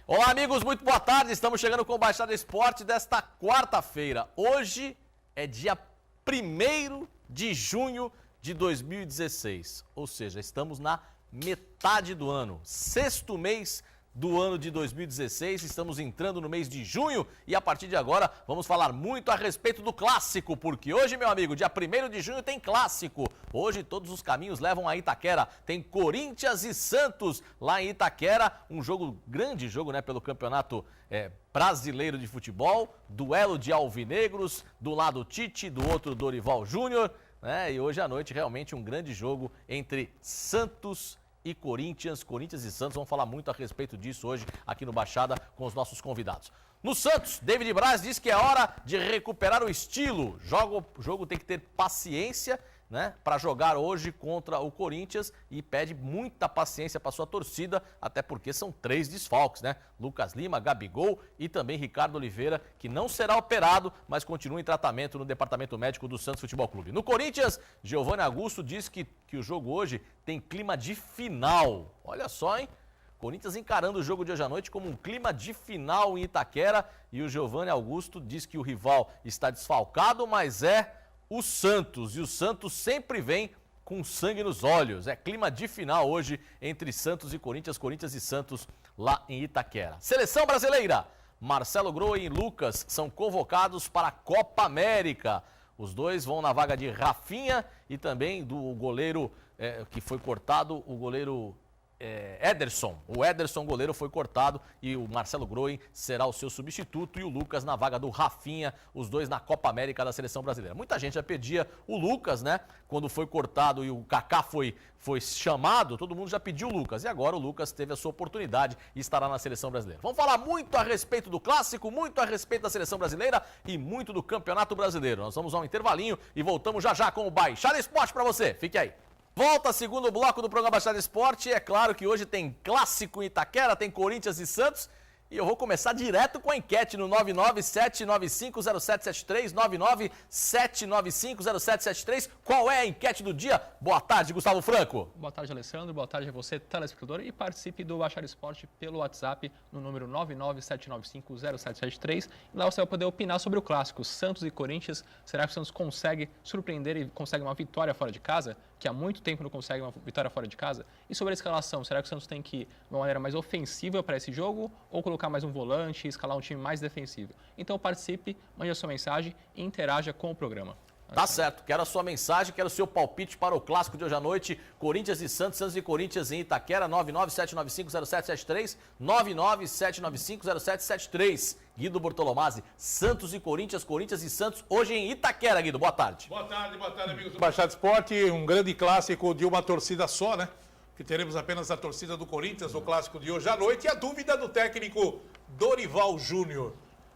Olá, amigos, muito boa tarde. Estamos chegando com o Baixada Esporte desta quarta-feira. Hoje é dia 1º de junho de 2016, ou seja, estamos na metade do ano, sexto mês do ano de 2016, estamos entrando no mês de junho e a partir de agora vamos falar muito a respeito do clássico, porque hoje, meu amigo, dia 1º de junho tem clássico. Hoje todos os caminhos levam a Itaquera, tem Corinthians e Santos lá em Itaquera, um jogo, grande jogo, né, pelo campeonato brasileiro de futebol, duelo de alvinegros, do lado Tite, do outro Dorival Júnior, né, e hoje à noite realmente um grande jogo entre Santos e Corinthians e Santos. Vamos falar muito a respeito disso hoje aqui no Baixada com os nossos convidados. No Santos, David Braz diz que é hora de recuperar o estilo. O jogo tem que ter paciência, né, para jogar hoje contra o Corinthians e pede muita paciência para sua torcida, até porque são 3 desfalques, né? Lucas Lima, Gabigol e também Ricardo Oliveira, que não será operado, mas continua em tratamento no departamento médico do Santos Futebol Clube. No Corinthians, Giovanni Augusto diz que o jogo hoje tem clima de final. Olha só, hein? Corinthians encarando o jogo de hoje à noite como um clima de final em Itaquera e o Giovanni Augusto diz que o rival está desfalcado, mas é o Santos, e o Santos sempre vem com sangue nos olhos. É clima de final hoje entre Santos e Corinthians e Santos lá em Itaquera. Seleção brasileira, Marcelo Groi e Lucas são convocados para a Copa América. Os dois vão na vaga de Rafinha e também do goleiro que foi cortado, o goleiro Ederson. O Ederson, goleiro, foi cortado e o Marcelo Groi será o seu substituto e o Lucas na vaga do Rafinha, os dois na Copa América da Seleção Brasileira. Muita gente já pedia o Lucas, né? Quando foi cortado e o Kaká foi chamado, todo mundo já pediu o Lucas. E agora o Lucas teve a sua oportunidade e estará na Seleção Brasileira. Vamos falar muito a respeito do Clássico, muito a respeito da Seleção Brasileira e muito do Campeonato Brasileiro. Nós vamos a um intervalinho e voltamos já já com o Baixada Esporte para você. Fique aí. Volta, segundo bloco do programa Baixada Esporte. É claro que hoje tem clássico em Itaquera, tem Corinthians e Santos. E eu vou começar direto com a enquete no 997950773, 997950773. Qual é a enquete do dia? Boa tarde, Gustavo Franco. Boa tarde, Alessandro. Boa tarde a você, telespectador. E participe do Baixada Esporte pelo WhatsApp no número 997950773. Lá você vai poder opinar sobre o clássico Santos e Corinthians. Será que o Santos consegue surpreender e consegue uma vitória fora de casa? Que há muito tempo não consegue uma vitória fora de casa. E sobre a escalação, será que o Santos tem que ir de uma maneira mais ofensiva para esse jogo ou colocar mais um volante e escalar um time mais defensivo? Então participe, mande a sua mensagem e interaja com o programa. Tá certo, quero a sua mensagem, quero o seu palpite para o clássico de hoje à noite, Corinthians e Santos, Santos e Corinthians em Itaquera, 997950773, 997950773. Guido Bortolomazzi, Santos e Corinthians e Santos, hoje em Itaquera, Guido, boa tarde. Boa tarde, amigos do Baixada Esporte, um grande clássico de uma torcida só, né? Que teremos apenas a torcida do Corinthians no clássico de hoje à noite e a dúvida do técnico Dorival Júnior.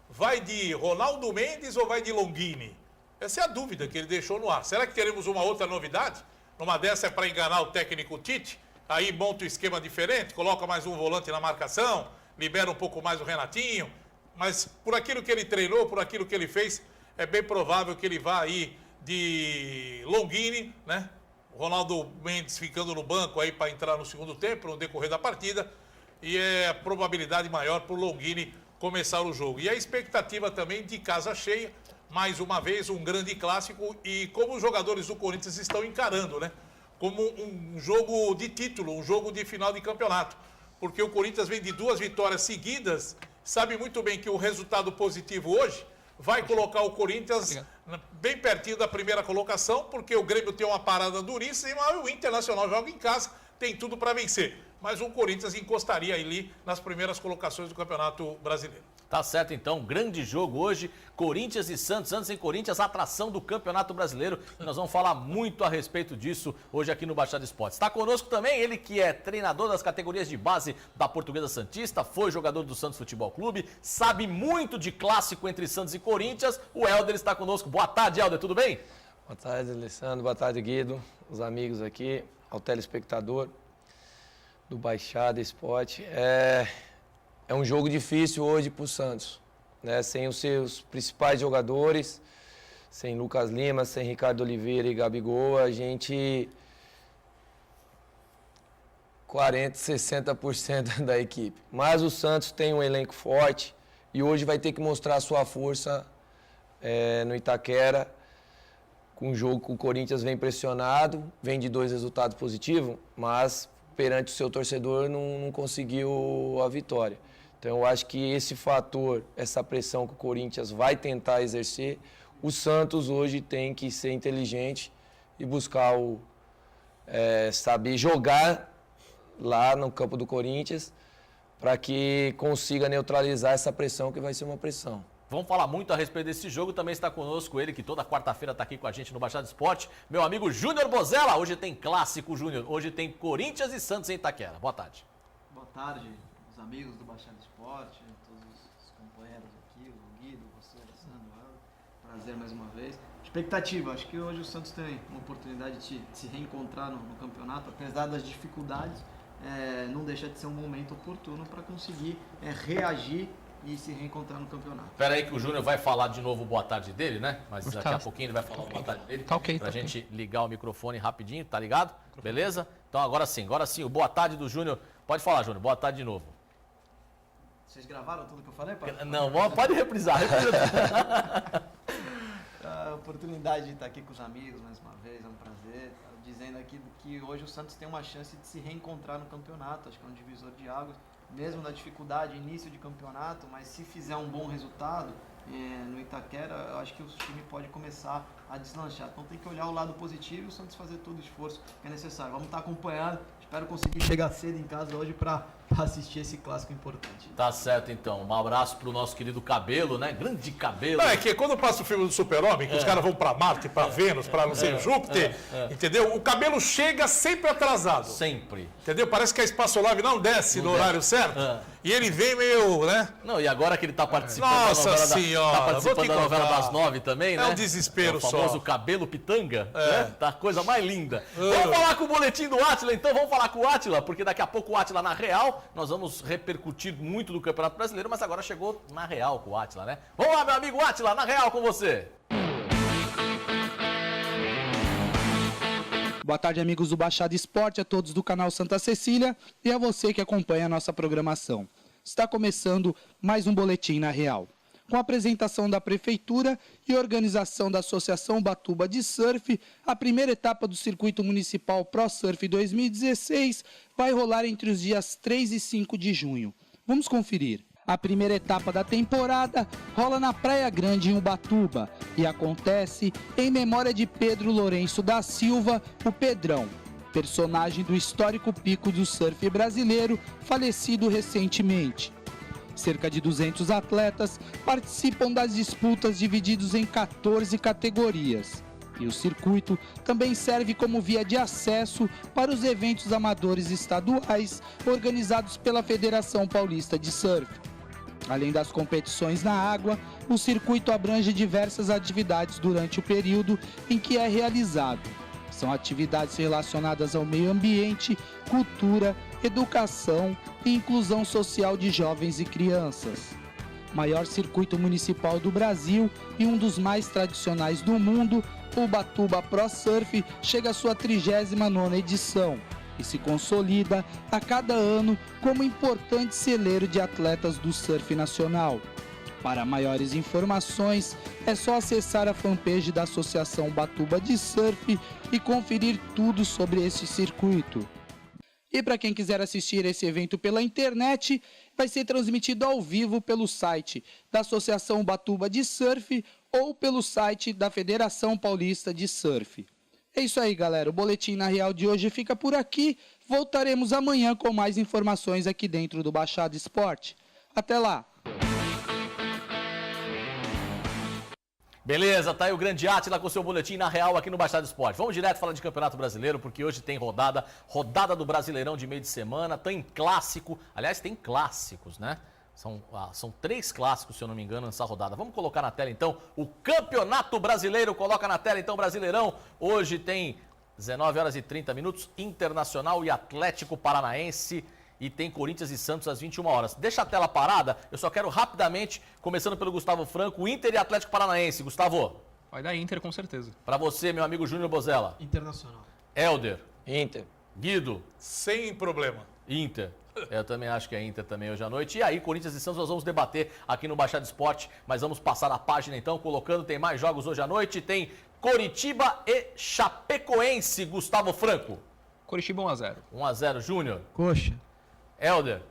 Vai de Ronaldo Mendes ou vai de Longini? Essa é a dúvida que ele deixou no ar. Será que teremos uma outra novidade? Numa dessa é para enganar o técnico Tite? Aí monta um esquema diferente, coloca mais um volante na marcação, libera um pouco mais o Renatinho. Mas por aquilo que ele treinou, por aquilo que ele fez, é bem provável que ele vá aí de Longini, né? O Ronaldo Mendes ficando no banco aí para entrar no segundo tempo, no decorrer da partida. E é a probabilidade maior para o Longini começar o jogo. E a expectativa também de casa cheia. Mais uma vez, um grande clássico e como os jogadores do Corinthians estão encarando, né? Como um jogo de título, um jogo de final de campeonato. Porque o Corinthians vem de 2 vitórias seguidas, sabe muito bem que o resultado positivo hoje vai colocar o Corinthians bem pertinho da primeira colocação, porque o Grêmio tem uma parada duríssima e o Internacional joga em casa, tem tudo para vencer. Mas o Corinthians encostaria ali nas primeiras colocações do Campeonato Brasileiro. Tá certo, então, grande jogo hoje, Corinthians e Santos, Santos e Corinthians, atração do Campeonato Brasileiro, e nós vamos falar muito a respeito disso hoje aqui no Baixada Esportes. Está conosco também ele que é treinador das categorias de base da Portuguesa Santista, foi jogador do Santos Futebol Clube, sabe muito de clássico entre Santos e Corinthians, o Helder está conosco. Boa tarde, Helder, tudo bem? Boa tarde, Alessandro, boa tarde, Guido, os amigos aqui, ao telespectador do Baixada Esporte. É um jogo difícil hoje para o Santos, né? Sem os seus principais jogadores, sem Lucas Lima, sem Ricardo Oliveira e Gabigol, a gente 40%, 60% da equipe. Mas o Santos tem um elenco forte e hoje vai ter que mostrar a sua força no Itaquera. Com o jogo que o Corinthians vem pressionado, vem de 2 resultados positivos, mas perante o seu torcedor não conseguiu a vitória. Então eu acho que esse fator, essa pressão que o Corinthians vai tentar exercer, o Santos hoje tem que ser inteligente e buscar saber jogar lá no campo do Corinthians para que consiga neutralizar essa pressão que vai ser uma pressão. Vamos falar muito a respeito desse jogo. Também está conosco ele, que toda quarta-feira está aqui com a gente no Baixada Esporte, meu amigo Júnior Bozella. Hoje tem clássico, Júnior. Hoje tem Corinthians e Santos em Itaquera. Boa tarde. Boa tarde, os amigos do Baixada Esporte, todos os companheiros aqui, o Guido, você, Alessandro, prazer mais uma vez. Expectativa, acho que hoje o Santos tem uma oportunidade de se reencontrar no campeonato, apesar das dificuldades, não deixa de ser um momento oportuno para conseguir reagir e se reencontrar no campeonato. Espera aí que o Júnior vai falar de novo o boa tarde dele, né? Mas daqui a pouquinho ele vai falar o boa tarde dele. Tá ok, pra gente ligar o microfone rapidinho, tá ligado? Beleza? Então agora sim, o boa tarde do Júnior. Pode falar, Júnior, boa tarde de novo. Vocês gravaram tudo que eu falei? Não, pode reprisar. A oportunidade de estar aqui com os amigos mais uma vez, é um prazer. Dizendo aqui que hoje o Santos tem uma chance de se reencontrar no campeonato, acho que é um divisor de águas. Mesmo na dificuldade, início de campeonato, mas se fizer um bom resultado no Itaquera, eu acho que o time pode começar a deslanchar. Então tem que olhar o lado positivo e o Santos fazer todo o esforço que é necessário. Vamos estar acompanhando, espero conseguir chegar cedo em casa hoje para assistir esse clássico importante. Tá certo, então. Um abraço pro nosso querido Cabelo, né? Grande Cabelo. Não, é que quando passa o filme do Super-Homem, que os caras vão pra Marte, pra Vênus, pra não sei, Júpiter, entendeu? O Cabelo chega sempre atrasado. Sempre. Entendeu? Parece que a espaçolave não desce no horário certo. E ele vem meio, né? Não, e agora que ele tá participando Nossa da novela, senhora, tá participando vou te da novela contar. das 9 também, né? É um desespero o famoso só. Cabelo Pitanga, né? Tá a coisa mais linda. Vamos falar com o boletim do Átila, então. Vamos falar com o Átila, porque daqui a pouco o Átila na Real, nós vamos repercutir muito do Campeonato Brasileiro, mas agora chegou na Real com o Átila, né? Vamos lá, meu amigo Átila, na Real com você. Boa tarde, amigos do Baixada Esporte, a todos do canal Santa Cecília e a você que acompanha a nossa programação. Está começando mais um Boletim na Real. Com a apresentação da Prefeitura e organização da Associação Ubatuba de Surf, a primeira etapa do Circuito Municipal Pro Surf 2016 vai rolar entre os dias 3 e 5 de junho. Vamos conferir. A primeira etapa da temporada rola na Praia Grande, em Ubatuba, e acontece em memória de Pedro Lourenço da Silva, o Pedrão, personagem do histórico pico do surf brasileiro, falecido recentemente. Cerca de 200 atletas participam das disputas divididos em 14 categorias. E o circuito também serve como via de acesso para os eventos amadores estaduais organizados pela Federação Paulista de Surf. Além das competições na água, o circuito abrange diversas atividades durante o período em que é realizado. São atividades relacionadas ao meio ambiente, cultura, educação e inclusão social de jovens e crianças. Maior circuito municipal do Brasil e um dos mais tradicionais do mundo, o Ubatuba Pro Surf chega à sua 39ª edição e se consolida a cada ano como importante celeiro de atletas do surf nacional. Para maiores informações, é só acessar a fanpage da Associação Ubatuba de Surf e conferir tudo sobre esse circuito. E para quem quiser assistir esse evento pela internet, vai ser transmitido ao vivo pelo site da Associação Ubatuba de Surf ou pelo site da Federação Paulista de Surf. É isso aí, galera. O Boletim na Real de hoje fica por aqui. Voltaremos amanhã com mais informações aqui dentro do Baixada Esporte. Até lá! Beleza, tá aí o grande Átila com o seu boletim na Real aqui no Baixada Esporte. Vamos direto falar de Campeonato Brasileiro, porque hoje tem rodada do Brasileirão de meio de semana, tem clássico, aliás, tem clássicos, né? São 3 clássicos, se eu não me engano, nessa rodada. Vamos colocar na tela, então, o Campeonato Brasileiro. Coloca na tela, então, Brasileirão. Hoje tem 19h30, Internacional e Atlético Paranaense. E tem Corinthians e Santos às 21 horas. Deixa a tela parada, eu só quero rapidamente, começando pelo Gustavo Franco, Inter e Atlético Paranaense. Gustavo. Vai dar Inter, com certeza. Para você, meu amigo Júnior Bozella. Internacional. Hélder. Inter. Guido, Sem problema. Inter. Eu também acho que é Inter também hoje à noite. E aí, Corinthians e Santos, nós vamos debater aqui no Baixada Esporte, mas vamos passar a página então, colocando, tem mais jogos hoje à noite, tem Coritiba e Chapecoense, Gustavo Franco. Coritiba 1-0. 1-0, Júnior. Coxa. Helder.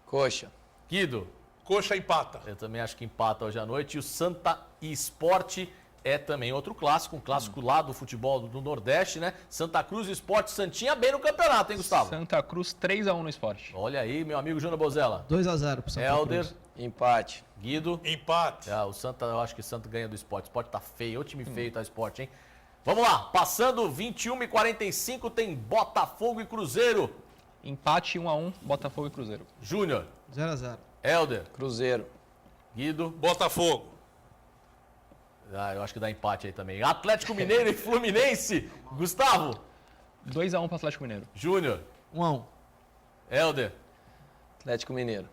Coxa. Guido. Coxa empata. Eu também acho que empata hoje à noite. E o Santa Esporte é também outro clássico, um clássico lá do futebol do Nordeste, né? Santa Cruz Esporte, Santinha bem no campeonato, hein, Gustavo? Santa Cruz 3-1 no Esporte. Olha aí, meu amigo Júnior Bozella. 2-0 pro Santa Helder. Cruz. Empate. Guido. Empate. O Santa, eu acho que o Santa ganha do Sport. O Sport tá feio, o time feio tá o Sport, hein? Vamos lá, passando 21h45, tem Botafogo e Cruzeiro. Empate 1-1, Botafogo e Cruzeiro. Júnior. 0-0. Helder. Cruzeiro. Guido. Botafogo. Eu acho que dá empate aí também. Atlético Mineiro e Fluminense. Gustavo. 2-1 para Atlético Mineiro. Júnior. 1-1. Helder. Atlético Mineiro.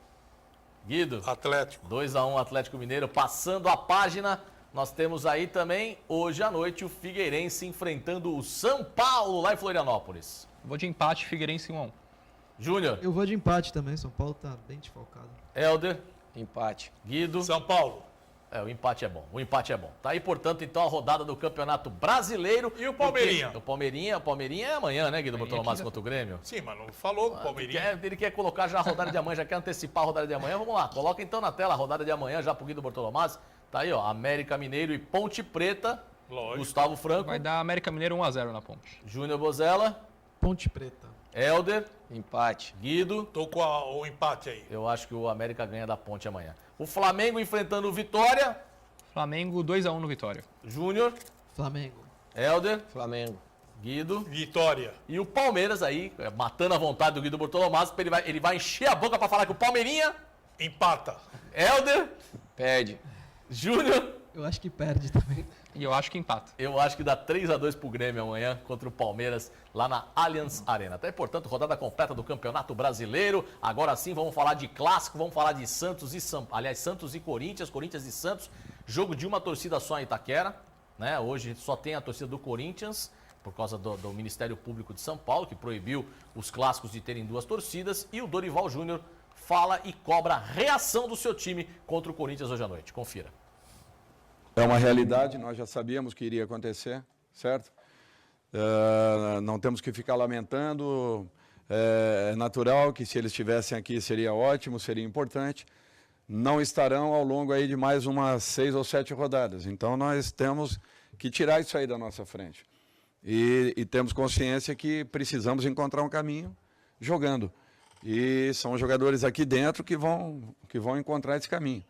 Guido. Atlético. 2-1 Atlético Mineiro. Passando a página, nós temos aí também, hoje à noite, o Figueirense enfrentando o São Paulo, lá em Florianópolis. Vou de empate, Figueirense 1-1. Júnior. Eu vou de empate também, São Paulo tá bem desfalcado. Helder. Empate. Guido. São Paulo. O empate é bom. O empate é bom. Tá aí, portanto, então, a rodada do Campeonato Brasileiro. E o Palmeirinha? O Palmeirinha é amanhã, né, Guido Bortolomás contra o Grêmio? Sim, mas não falou o Palmeirinha. Ele quer colocar já a rodada de amanhã, já quer antecipar a rodada de amanhã. Vamos lá, coloca então na tela a rodada de amanhã já pro Guido Bortolomás. Tá aí, ó, América Mineiro e Ponte Preta. Lógico. Gustavo Franco. Vai dar América Mineiro 1-0 na Ponte. Júnior Bozella. Ponte Preta. Helder. Empate. Guido. Tô com o empate aí. Eu acho que o América ganha da Ponte amanhã. O Flamengo enfrentando o Vitória. Flamengo 2-1 no Vitória. Júnior. Flamengo. Helder. Flamengo. Guido. Vitória. E o Palmeiras aí, matando a vontade do Guido Bortolomás, ele vai encher a boca pra falar que o Palmeirinha. Empata. Helder. Perde. Júnior. Eu acho que perde também. E eu acho que empata. Eu acho que dá 3-2 pro Grêmio amanhã contra o Palmeiras lá na Allianz Arena. Até, portanto, rodada completa do Campeonato Brasileiro. Agora sim, vamos falar de clássico, vamos falar de Santos e Corinthians, Corinthians e Santos. Jogo de uma torcida só em Itaquera, né? Hoje só tem a torcida do Corinthians, por causa do Ministério Público de São Paulo, que proibiu os clássicos de terem duas torcidas. E o Dorival Júnior fala e cobra a reação do seu time contra o Corinthians hoje à noite. Confira. É uma realidade, nós já sabíamos que iria acontecer, certo? Não temos que ficar lamentando, é natural que se eles estivessem aqui seria ótimo, seria importante. Não estarão ao longo aí de mais umas 6 ou 7 rodadas, então nós temos que tirar isso aí da nossa frente. E temos consciência que precisamos encontrar um caminho jogando. E são os jogadores aqui dentro que vão encontrar esse caminho.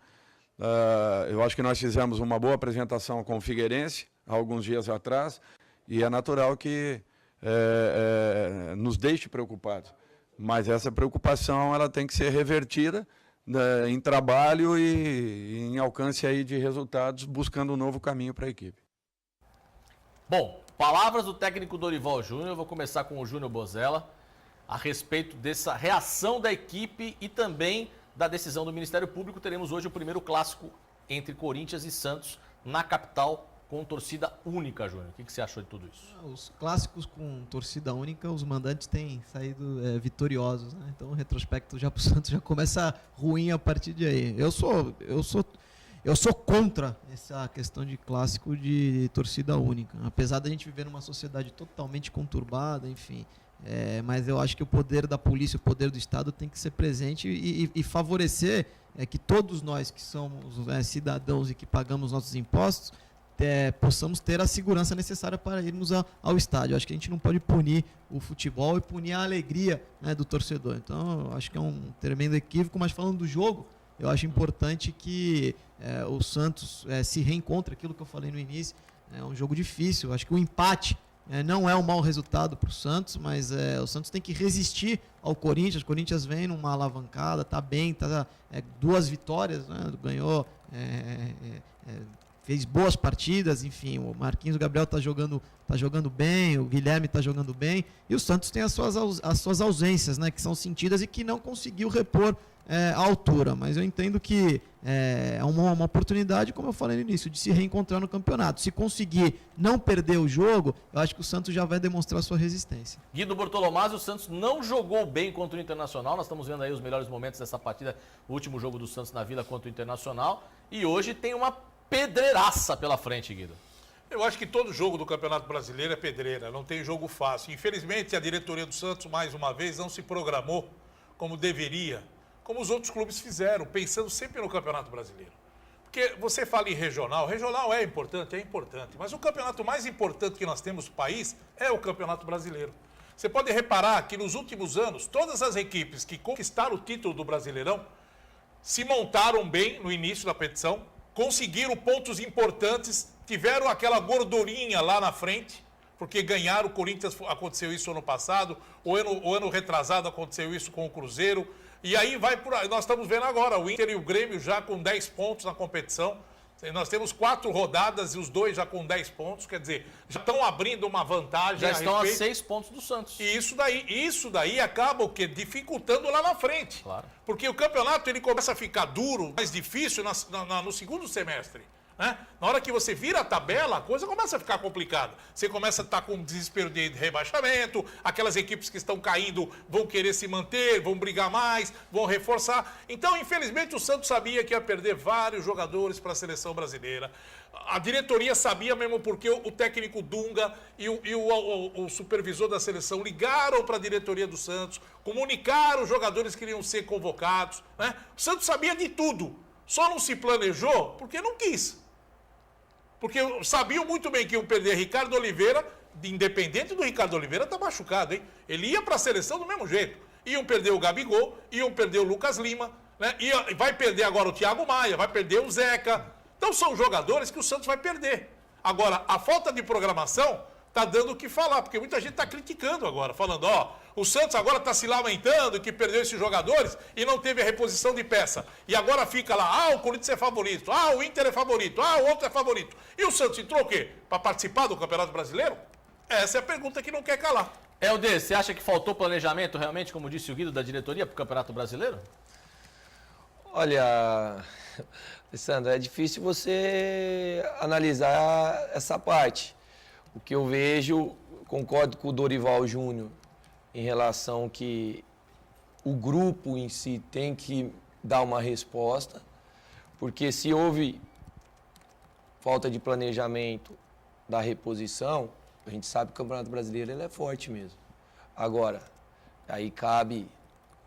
Eu acho que nós fizemos uma boa apresentação com o Figueirense há alguns dias atrás e é natural que nos deixe preocupados. Mas essa preocupação ela tem que ser revertida em trabalho e em alcance aí de resultados, buscando um novo caminho para a equipe. Bom, palavras do técnico Dorival Júnior. Eu vou começar com o Júnior Bozella a respeito dessa reação da equipe e também da decisão do Ministério Público. Teremos hoje o primeiro clássico entre Corinthians e Santos na capital com torcida única, Júnior. O que você achou de tudo isso? Os clássicos com torcida única, os mandantes têm saído vitoriosos, né? Então o retrospecto já pro Santos já começa ruim a partir de aí. Eu sou contra essa questão de clássico de torcida única. Apesar da gente viver numa sociedade totalmente conturbada, enfim. Mas eu acho que o poder da polícia, o poder do Estado tem que ser presente e favorecer que todos nós que somos cidadãos e que pagamos nossos impostos possamos ter a segurança necessária para irmos ao estádio. Eu acho que a gente não pode punir o futebol e punir a alegria, né, do torcedor. Então, eu acho que é um tremendo equívoco, mas falando do jogo, eu acho importante que o Santos se reencontre, aquilo que eu falei no início. É um jogo difícil, eu acho que o empate não é um mau resultado para o Santos, mas o Santos tem que resistir ao Corinthians. O Corinthians vem numa alavancada, está bem, tá 2 vitórias, né, ganhou, fez boas partidas, enfim, o Marquinhos, o Gabriel tá jogando bem, o Guilherme está jogando bem, e o Santos tem as suas ausências, né, que são sentidas e que não conseguiu repor à altura, mas eu entendo que é uma oportunidade, como eu falei no início, de se reencontrar no campeonato. Se conseguir não perder o jogo, eu acho que o Santos já vai demonstrar sua resistência. Guido Bortolomazzi, o Santos não jogou bem contra o Internacional, nós estamos vendo aí os melhores momentos dessa partida, o último jogo do Santos na Vila contra o Internacional, e hoje tem uma pedreiraça pela frente, Guido. Eu acho que todo jogo do Campeonato Brasileiro é pedreira, não tem jogo fácil. Infelizmente, a diretoria do Santos, mais uma vez, não se programou como deveria, como os outros clubes fizeram, pensando sempre no Campeonato Brasileiro. Porque você fala em regional é importante, mas o campeonato mais importante que nós temos no país é o Campeonato Brasileiro. Você pode reparar que nos últimos anos, todas as equipes que conquistaram o título do Brasileirão se montaram bem no início da competição, conseguiram pontos importantes, tiveram aquela gordurinha lá na frente, porque ganharam o Corinthians, aconteceu isso ano passado, o ano retrasado aconteceu isso com o Cruzeiro, e aí vai por aí. Nós estamos vendo agora o Inter e o Grêmio já com 10 pontos na competição, nós temos 4 rodadas e os 2 já com 10 pontos, quer dizer, já estão abrindo uma vantagem. Já estão a 6 pontos do Santos. E isso daí acaba o quê? Dificultando lá na frente. Claro. Porque o campeonato ele começa a ficar duro, mais difícil no segundo semestre. Né? Na hora que você vira a tabela, a coisa começa a ficar complicada. Você começa a estar com desespero de rebaixamento, aquelas equipes que estão caindo vão querer se manter, vão brigar mais, vão reforçar. Então, infelizmente, o Santos sabia que ia perder vários jogadores para a seleção brasileira. A diretoria sabia mesmo porque o técnico Dunga e o supervisor da seleção ligaram para a diretoria do Santos, comunicaram os jogadores que iriam ser convocados. Né? O Santos sabia de tudo, só não se planejou porque não quis. Porque sabiam muito bem que iam perder Ricardo Oliveira, independente do Ricardo Oliveira tá machucado, hein? Ele ia para a seleção do mesmo jeito. Iam perder o Gabigol, iam perder o Lucas Lima, né? Vai perder agora o Thiago Maia, vai perder o Zeca. Então são jogadores que o Santos vai perder. Agora, a falta de programação tá dando o que falar, porque muita gente tá criticando agora, falando, o Santos agora está se lamentando que perdeu esses jogadores e não teve a reposição de peça. E agora fica lá, o Corinthians é favorito, o Inter é favorito, o outro é favorito. E o Santos entrou o quê? Para participar do Campeonato Brasileiro? Essa é a pergunta que não quer calar. Helder, você acha que faltou planejamento realmente, como disse o Guido, da diretoria para o Campeonato Brasileiro? Olha, Alessandro, é difícil você analisar essa parte. O que eu vejo, concordo com o Dorival Júnior, em relação que o grupo em si tem que dar uma resposta, porque se houve falta de planejamento da reposição, a gente sabe que o Campeonato Brasileiro ele é forte mesmo. Agora, aí cabe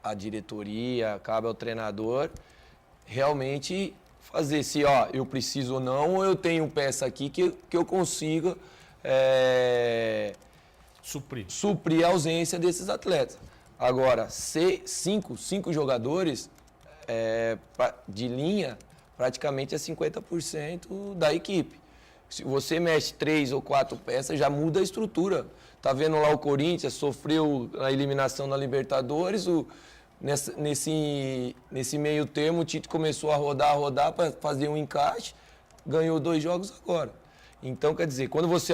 à diretoria, cabe ao treinador realmente fazer se eu preciso ou não, ou eu tenho peça aqui que eu consiga suprir a ausência desses atletas. Agora, cinco jogadores de linha, praticamente é 50% da equipe. Se você mexe 3 ou 4 peças, já muda a estrutura. Tá vendo lá o Corinthians, sofreu a eliminação na Libertadores, nesse meio termo o Tite começou a rodar para fazer um encaixe, ganhou 2 jogos agora. Então, quer dizer, quando você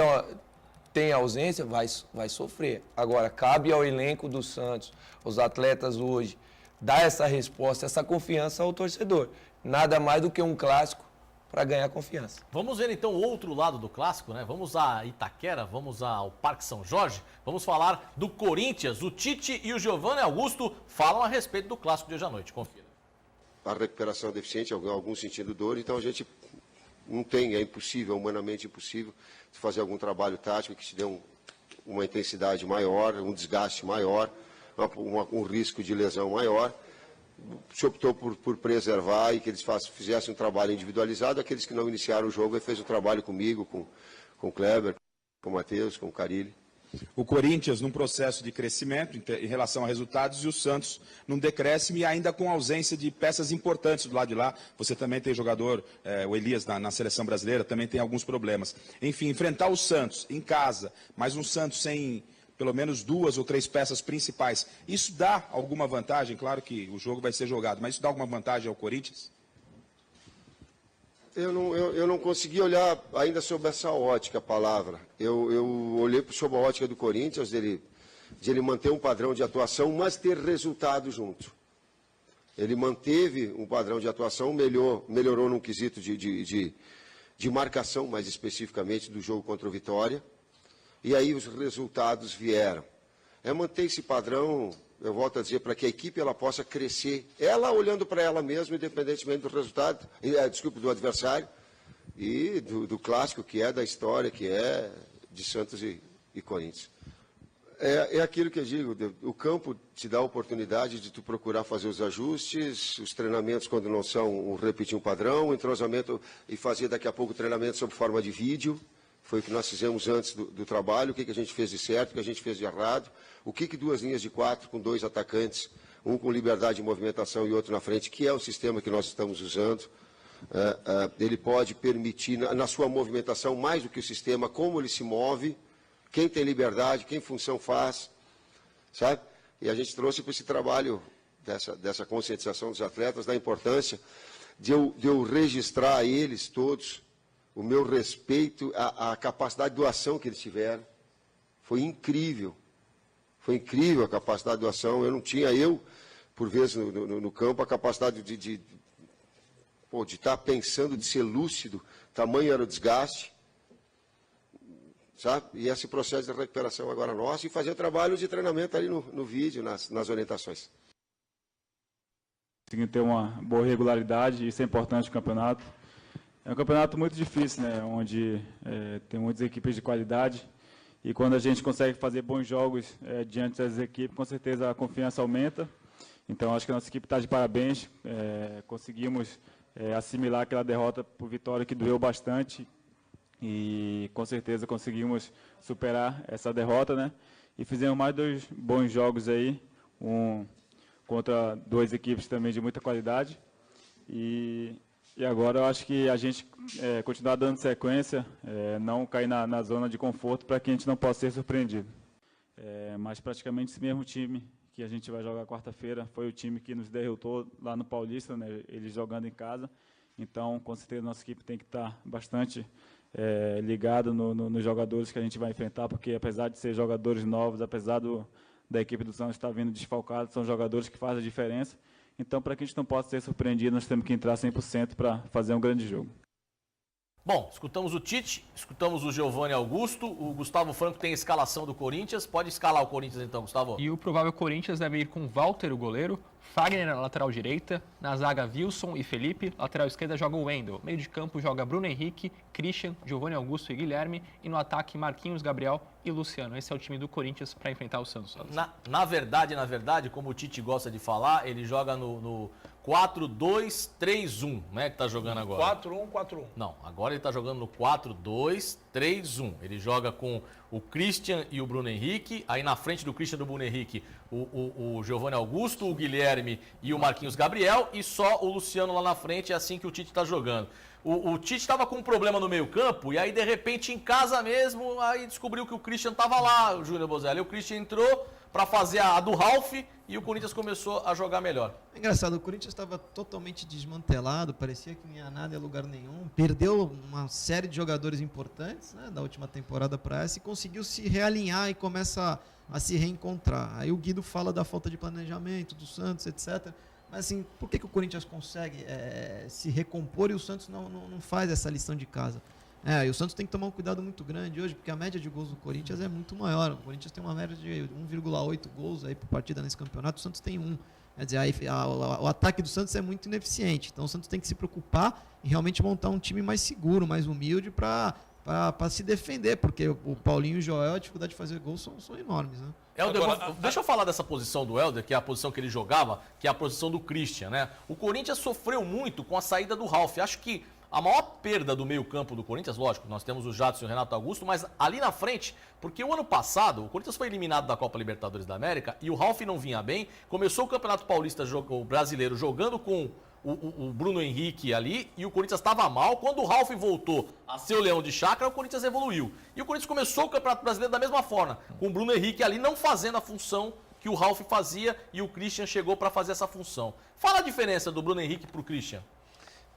tem ausência, vai sofrer. Agora, cabe ao elenco do Santos, aos atletas hoje, dar essa resposta, essa confiança ao torcedor. Nada mais do que um clássico para ganhar confiança. Vamos ver então o outro lado do clássico, né? Vamos a Itaquera, vamos ao Parque São Jorge, vamos falar do Corinthians. O Tite e o Giovanni Augusto falam a respeito do clássico de hoje à noite. Confira. A recuperação é deficiente, em algum sentido dor, então a gente não tem, é impossível, humanamente impossível, fazer algum trabalho tático que te dê uma intensidade maior, um desgaste maior, um risco de lesão maior. Se optou por preservar e que eles fizessem um trabalho individualizado. Aqueles que não iniciaram o jogo, ele fez um trabalho comigo, com o Kleber, com o Matheus, com o Carilli. O Corinthians num processo de crescimento em relação a resultados e o Santos num decréscimo e ainda com ausência de peças importantes do lado de lá. Você também tem jogador, o Elias na seleção brasileira, também tem alguns problemas. Enfim, enfrentar o Santos em casa, mas um Santos sem pelo menos 2 ou 3 peças principais, isso dá alguma vantagem? Claro que o jogo vai ser jogado, mas isso dá alguma vantagem ao Corinthians? Eu não consegui olhar ainda sobre essa ótica, a palavra. Eu olhei sobre a ótica do Corinthians, de ele manter um padrão de atuação, mas ter resultado junto. Ele manteve um padrão de atuação, melhorou num quesito de marcação, mais especificamente do jogo contra o Vitória, e aí os resultados vieram. É manter esse padrão, eu volto a dizer, para que a equipe ela possa crescer, ela olhando para ela mesma, independentemente do resultado, do adversário, e do clássico que é da história, que é de Santos e Corinthians. É aquilo que eu digo, o campo te dá a oportunidade de tu procurar fazer os ajustes, os treinamentos quando não são repetir um padrão, o entrosamento e fazer daqui a pouco treinamento sob forma de vídeo. Foi o que nós fizemos antes do trabalho, o que a gente fez de certo, o que a gente fez de errado, o que 2 linhas de 4 com 2 atacantes, um com liberdade de movimentação e outro na frente, que é o sistema que nós estamos usando. Ele pode permitir, na sua movimentação, mais do que o sistema, como ele se move, quem tem liberdade, quem função faz, sabe? E a gente trouxe para esse trabalho, dessa conscientização dos atletas, da importância de eu registrar a eles todos o meu respeito, a capacidade de doação que eles tiveram. Foi incrível a capacidade de doação. Eu não tinha, por vezes, no campo, a capacidade de estar pensando, de ser lúcido, tamanho era o desgaste. Sabe? E esse processo de recuperação agora nosso e fazer trabalho de treinamento ali no vídeo, nas orientações. Conseguir ter uma boa regularidade, isso é importante no campeonato. É um campeonato muito difícil, né? Onde tem muitas equipes de qualidade e quando a gente consegue fazer bons jogos diante das equipes, com certeza a confiança aumenta. Então, acho que a nossa equipe está de parabéns. Conseguimos assimilar aquela derrota por Vitória que doeu bastante. E com certeza conseguimos superar essa derrota, né? E fizemos mais 2 bons jogos aí, um contra 2 equipes também de muita qualidade. E agora eu acho que a gente continuar dando sequência, não cair na zona de conforto para que a gente não possa ser surpreendido. Mas praticamente esse mesmo time que a gente vai jogar quarta-feira foi o time que nos derrotou lá no Paulista, né? Eles jogando em casa. Então, com certeza, nossa equipe tem que estar bastante ligado nos jogadores que a gente vai enfrentar, porque apesar de ser jogadores novos, apesar da equipe do Santos estar vindo desfalcada, são jogadores que fazem a diferença. Então, para que a gente não possa ser surpreendido, nós temos que entrar 100% para fazer um grande jogo. Bom, escutamos o Tite, escutamos o Giovani Augusto, o Gustavo Franco tem a escalação do Corinthians. Pode escalar o Corinthians então, Gustavo. E o provável Corinthians deve ir com Walter, o goleiro, Fagner na lateral direita, na zaga Wilson e Felipe, lateral esquerda joga o Wendel, meio de campo joga Bruno Henrique, Christian, Giovani Augusto e Guilherme, e no ataque Marquinhos, Gabriel e Luciano. Esse é o time do Corinthians para enfrentar o Santos. Na verdade, como o Tite gosta de falar, ele joga no 4-2-3-1, né, que tá jogando agora. 4-1-4-1. Não, agora ele tá jogando no 4-2-3-1. Ele joga com o Christian e o Bruno Henrique, aí na frente do Christian e do Bruno Henrique, o Giovani Augusto, o Guilherme e o Marquinhos Gabriel, e só o Luciano lá na frente, é assim que o Tite tá jogando. O Tite estava com um problema no meio-campo, e aí, de repente, em casa mesmo, aí descobriu que o Christian estava lá, o Júnior Bozelli. O Christian entrou para fazer a do Ralf e o Corinthians começou a jogar melhor. É engraçado, o Corinthians estava totalmente desmantelado, parecia que não ia nada em lugar nenhum. Perdeu uma série de jogadores importantes, né, da última temporada para essa e conseguiu se realinhar e começa a se reencontrar. Aí o Guido fala da falta de planejamento do Santos, etc. Mas assim, por que o Corinthians consegue se recompor e o Santos não faz essa lição de casa? E o Santos tem que tomar um cuidado muito grande hoje, porque a média de gols do Corinthians é muito maior. O Corinthians tem uma média de 1,8 gols aí por partida nesse campeonato, o Santos tem 1. Quer dizer, o ataque do Santos é muito ineficiente. Então o Santos tem que se preocupar em realmente montar um time mais seguro, mais humilde para se defender, porque o Paulinho e o Joel, a dificuldade de fazer gols são enormes, né? Helder, deixa eu falar dessa posição do Helder, que é a posição que ele jogava, que é a posição do Christian, né? O Corinthians sofreu muito com a saída do Ralf. Acho que a maior perda do meio-campo do Corinthians, lógico, nós temos o Jadson e o Renato Augusto, mas ali na frente, porque o ano passado o Corinthians foi eliminado da Copa Libertadores da América e o Ralf não vinha bem, começou o Campeonato Paulista, o brasileiro, jogando com o Bruno Henrique ali, e o Corinthians estava mal. Quando o Ralf voltou a ser o leão de chácara, o Corinthians evoluiu. E o Corinthians começou o Campeonato Brasileiro da mesma forma, com o Bruno Henrique ali não fazendo a função que o Ralf fazia e o Christian chegou para fazer essa função. Fala a diferença do Bruno Henrique para o Christian.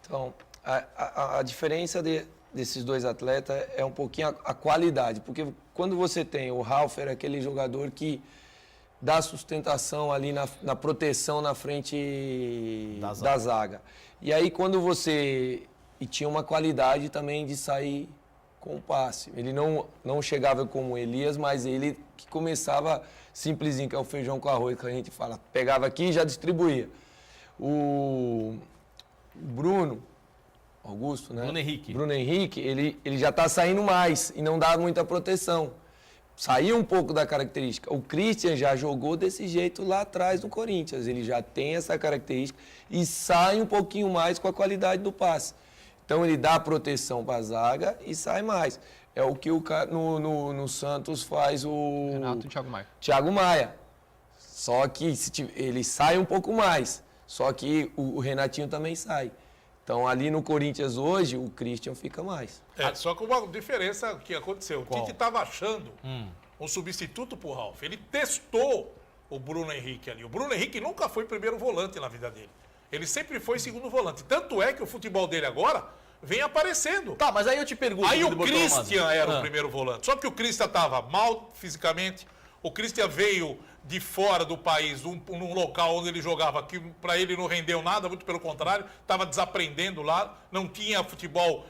Então, a diferença desses dois atletas é um pouquinho a qualidade, porque quando você tem o Ralf, era aquele jogador que dar sustentação ali na proteção na frente da zaga. E aí quando você... E tinha uma qualidade também de sair com o passe. Ele não chegava como o Elias, mas ele que começava simplesinho, que é o feijão com arroz, que a gente fala. Pegava aqui e já distribuía. O Bruno Augusto, né? Bruno Henrique, ele já está saindo mais e não dá muita proteção. Saiu um pouco da característica. O Christian já jogou desse jeito lá atrás no Corinthians. Ele já tem essa característica e sai um pouquinho mais com a qualidade do passe. Então ele dá proteção para a zaga e sai mais. É o que no Santos faz o... Renato e Thiago Maia. Thiago Maia. Só que ele sai um pouco mais. Só que o Renatinho também sai. Então, ali no Corinthians hoje, o Christian fica mais. Só com uma diferença que aconteceu. O Tite estava achando um substituto pro Ralf. Ele testou o Bruno Henrique ali. O Bruno Henrique nunca foi primeiro volante na vida dele. Ele sempre foi segundo volante. Tanto é que o futebol dele agora vem aparecendo. Tá, mas aí eu te pergunto... Aí o Christian era o primeiro volante. Só que o Christian estava mal fisicamente. O Christian veio de fora do país, num local onde ele jogava, que para ele não rendeu nada, muito pelo contrário, estava desaprendendo lá, não tinha futebol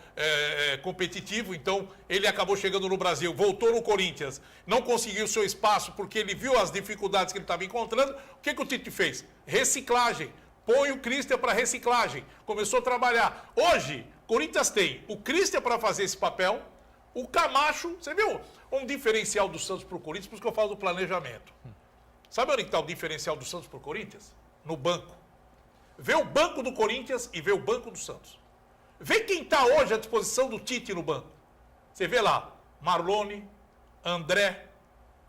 competitivo, então ele acabou chegando no Brasil, voltou no Corinthians, não conseguiu seu espaço porque ele viu as dificuldades que ele estava encontrando. O que o Tite fez? Reciclagem. Põe o Christian para reciclagem. Começou a trabalhar. Hoje, o Corinthians tem o Christian para fazer esse papel, o Camacho, você viu um diferencial do Santos para o Corinthians, por isso que eu falo do planejamento. Sabe onde está o diferencial do Santos para o Corinthians? No banco. Vê o banco do Corinthians e vê o banco do Santos. Vê quem está hoje à disposição do Tite no banco. Você vê lá, Marlone, André,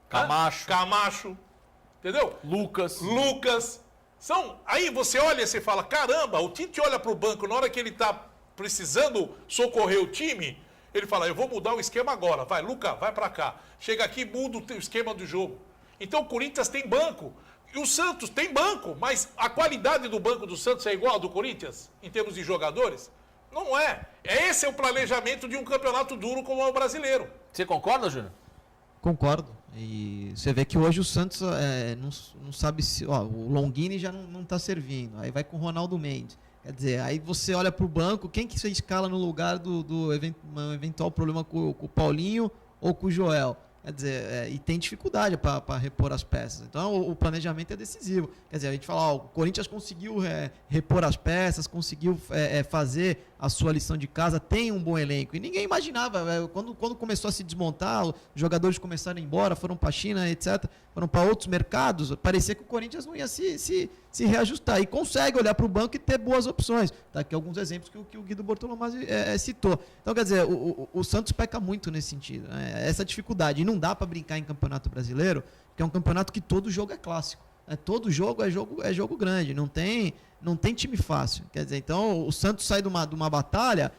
Camacho, entendeu? Lucas. Aí você olha e você fala, caramba, o Tite olha para o banco, na hora que ele está precisando socorrer o time, ele fala, eu vou mudar o esquema agora. Vai, Lucas, vai para cá. Chega aqui, muda o esquema do jogo. Então o Corinthians tem banco. E o Santos tem banco, mas a qualidade do banco do Santos é igual ao do Corinthians, em termos de jogadores? Não é. Esse é o planejamento de um campeonato duro como é o brasileiro. Você concorda, Júnior? Concordo. E você vê que hoje o Santos não sabe se... o Longini já não está servindo. Aí vai com o Ronaldo Mendes. Quer dizer, aí você olha para o banco, quem que você escala no lugar do eventual problema com o Paulinho ou com o Joel? Quer dizer, e tem dificuldade para repor as peças. Então, o planejamento é decisivo. Quer dizer, a gente fala, o Corinthians conseguiu repor as peças, conseguiu fazer a sua lição de casa, tem um bom elenco. E ninguém imaginava, quando começou a se desmontar, os jogadores começaram a ir embora, foram para a China, etc., foram para outros mercados, parecia que o Corinthians não ia se reajustar. E consegue olhar para o banco e ter boas opções. Tá aqui alguns exemplos que o Guido Bortolomazzi citou. Então, quer dizer, o Santos peca muito nesse sentido. Né? Essa dificuldade. E não dá para brincar em campeonato brasileiro, porque é um campeonato que todo jogo é clássico. Todo jogo é jogo grande, não tem time fácil. Quer dizer, então o Santos sai de uma batalha,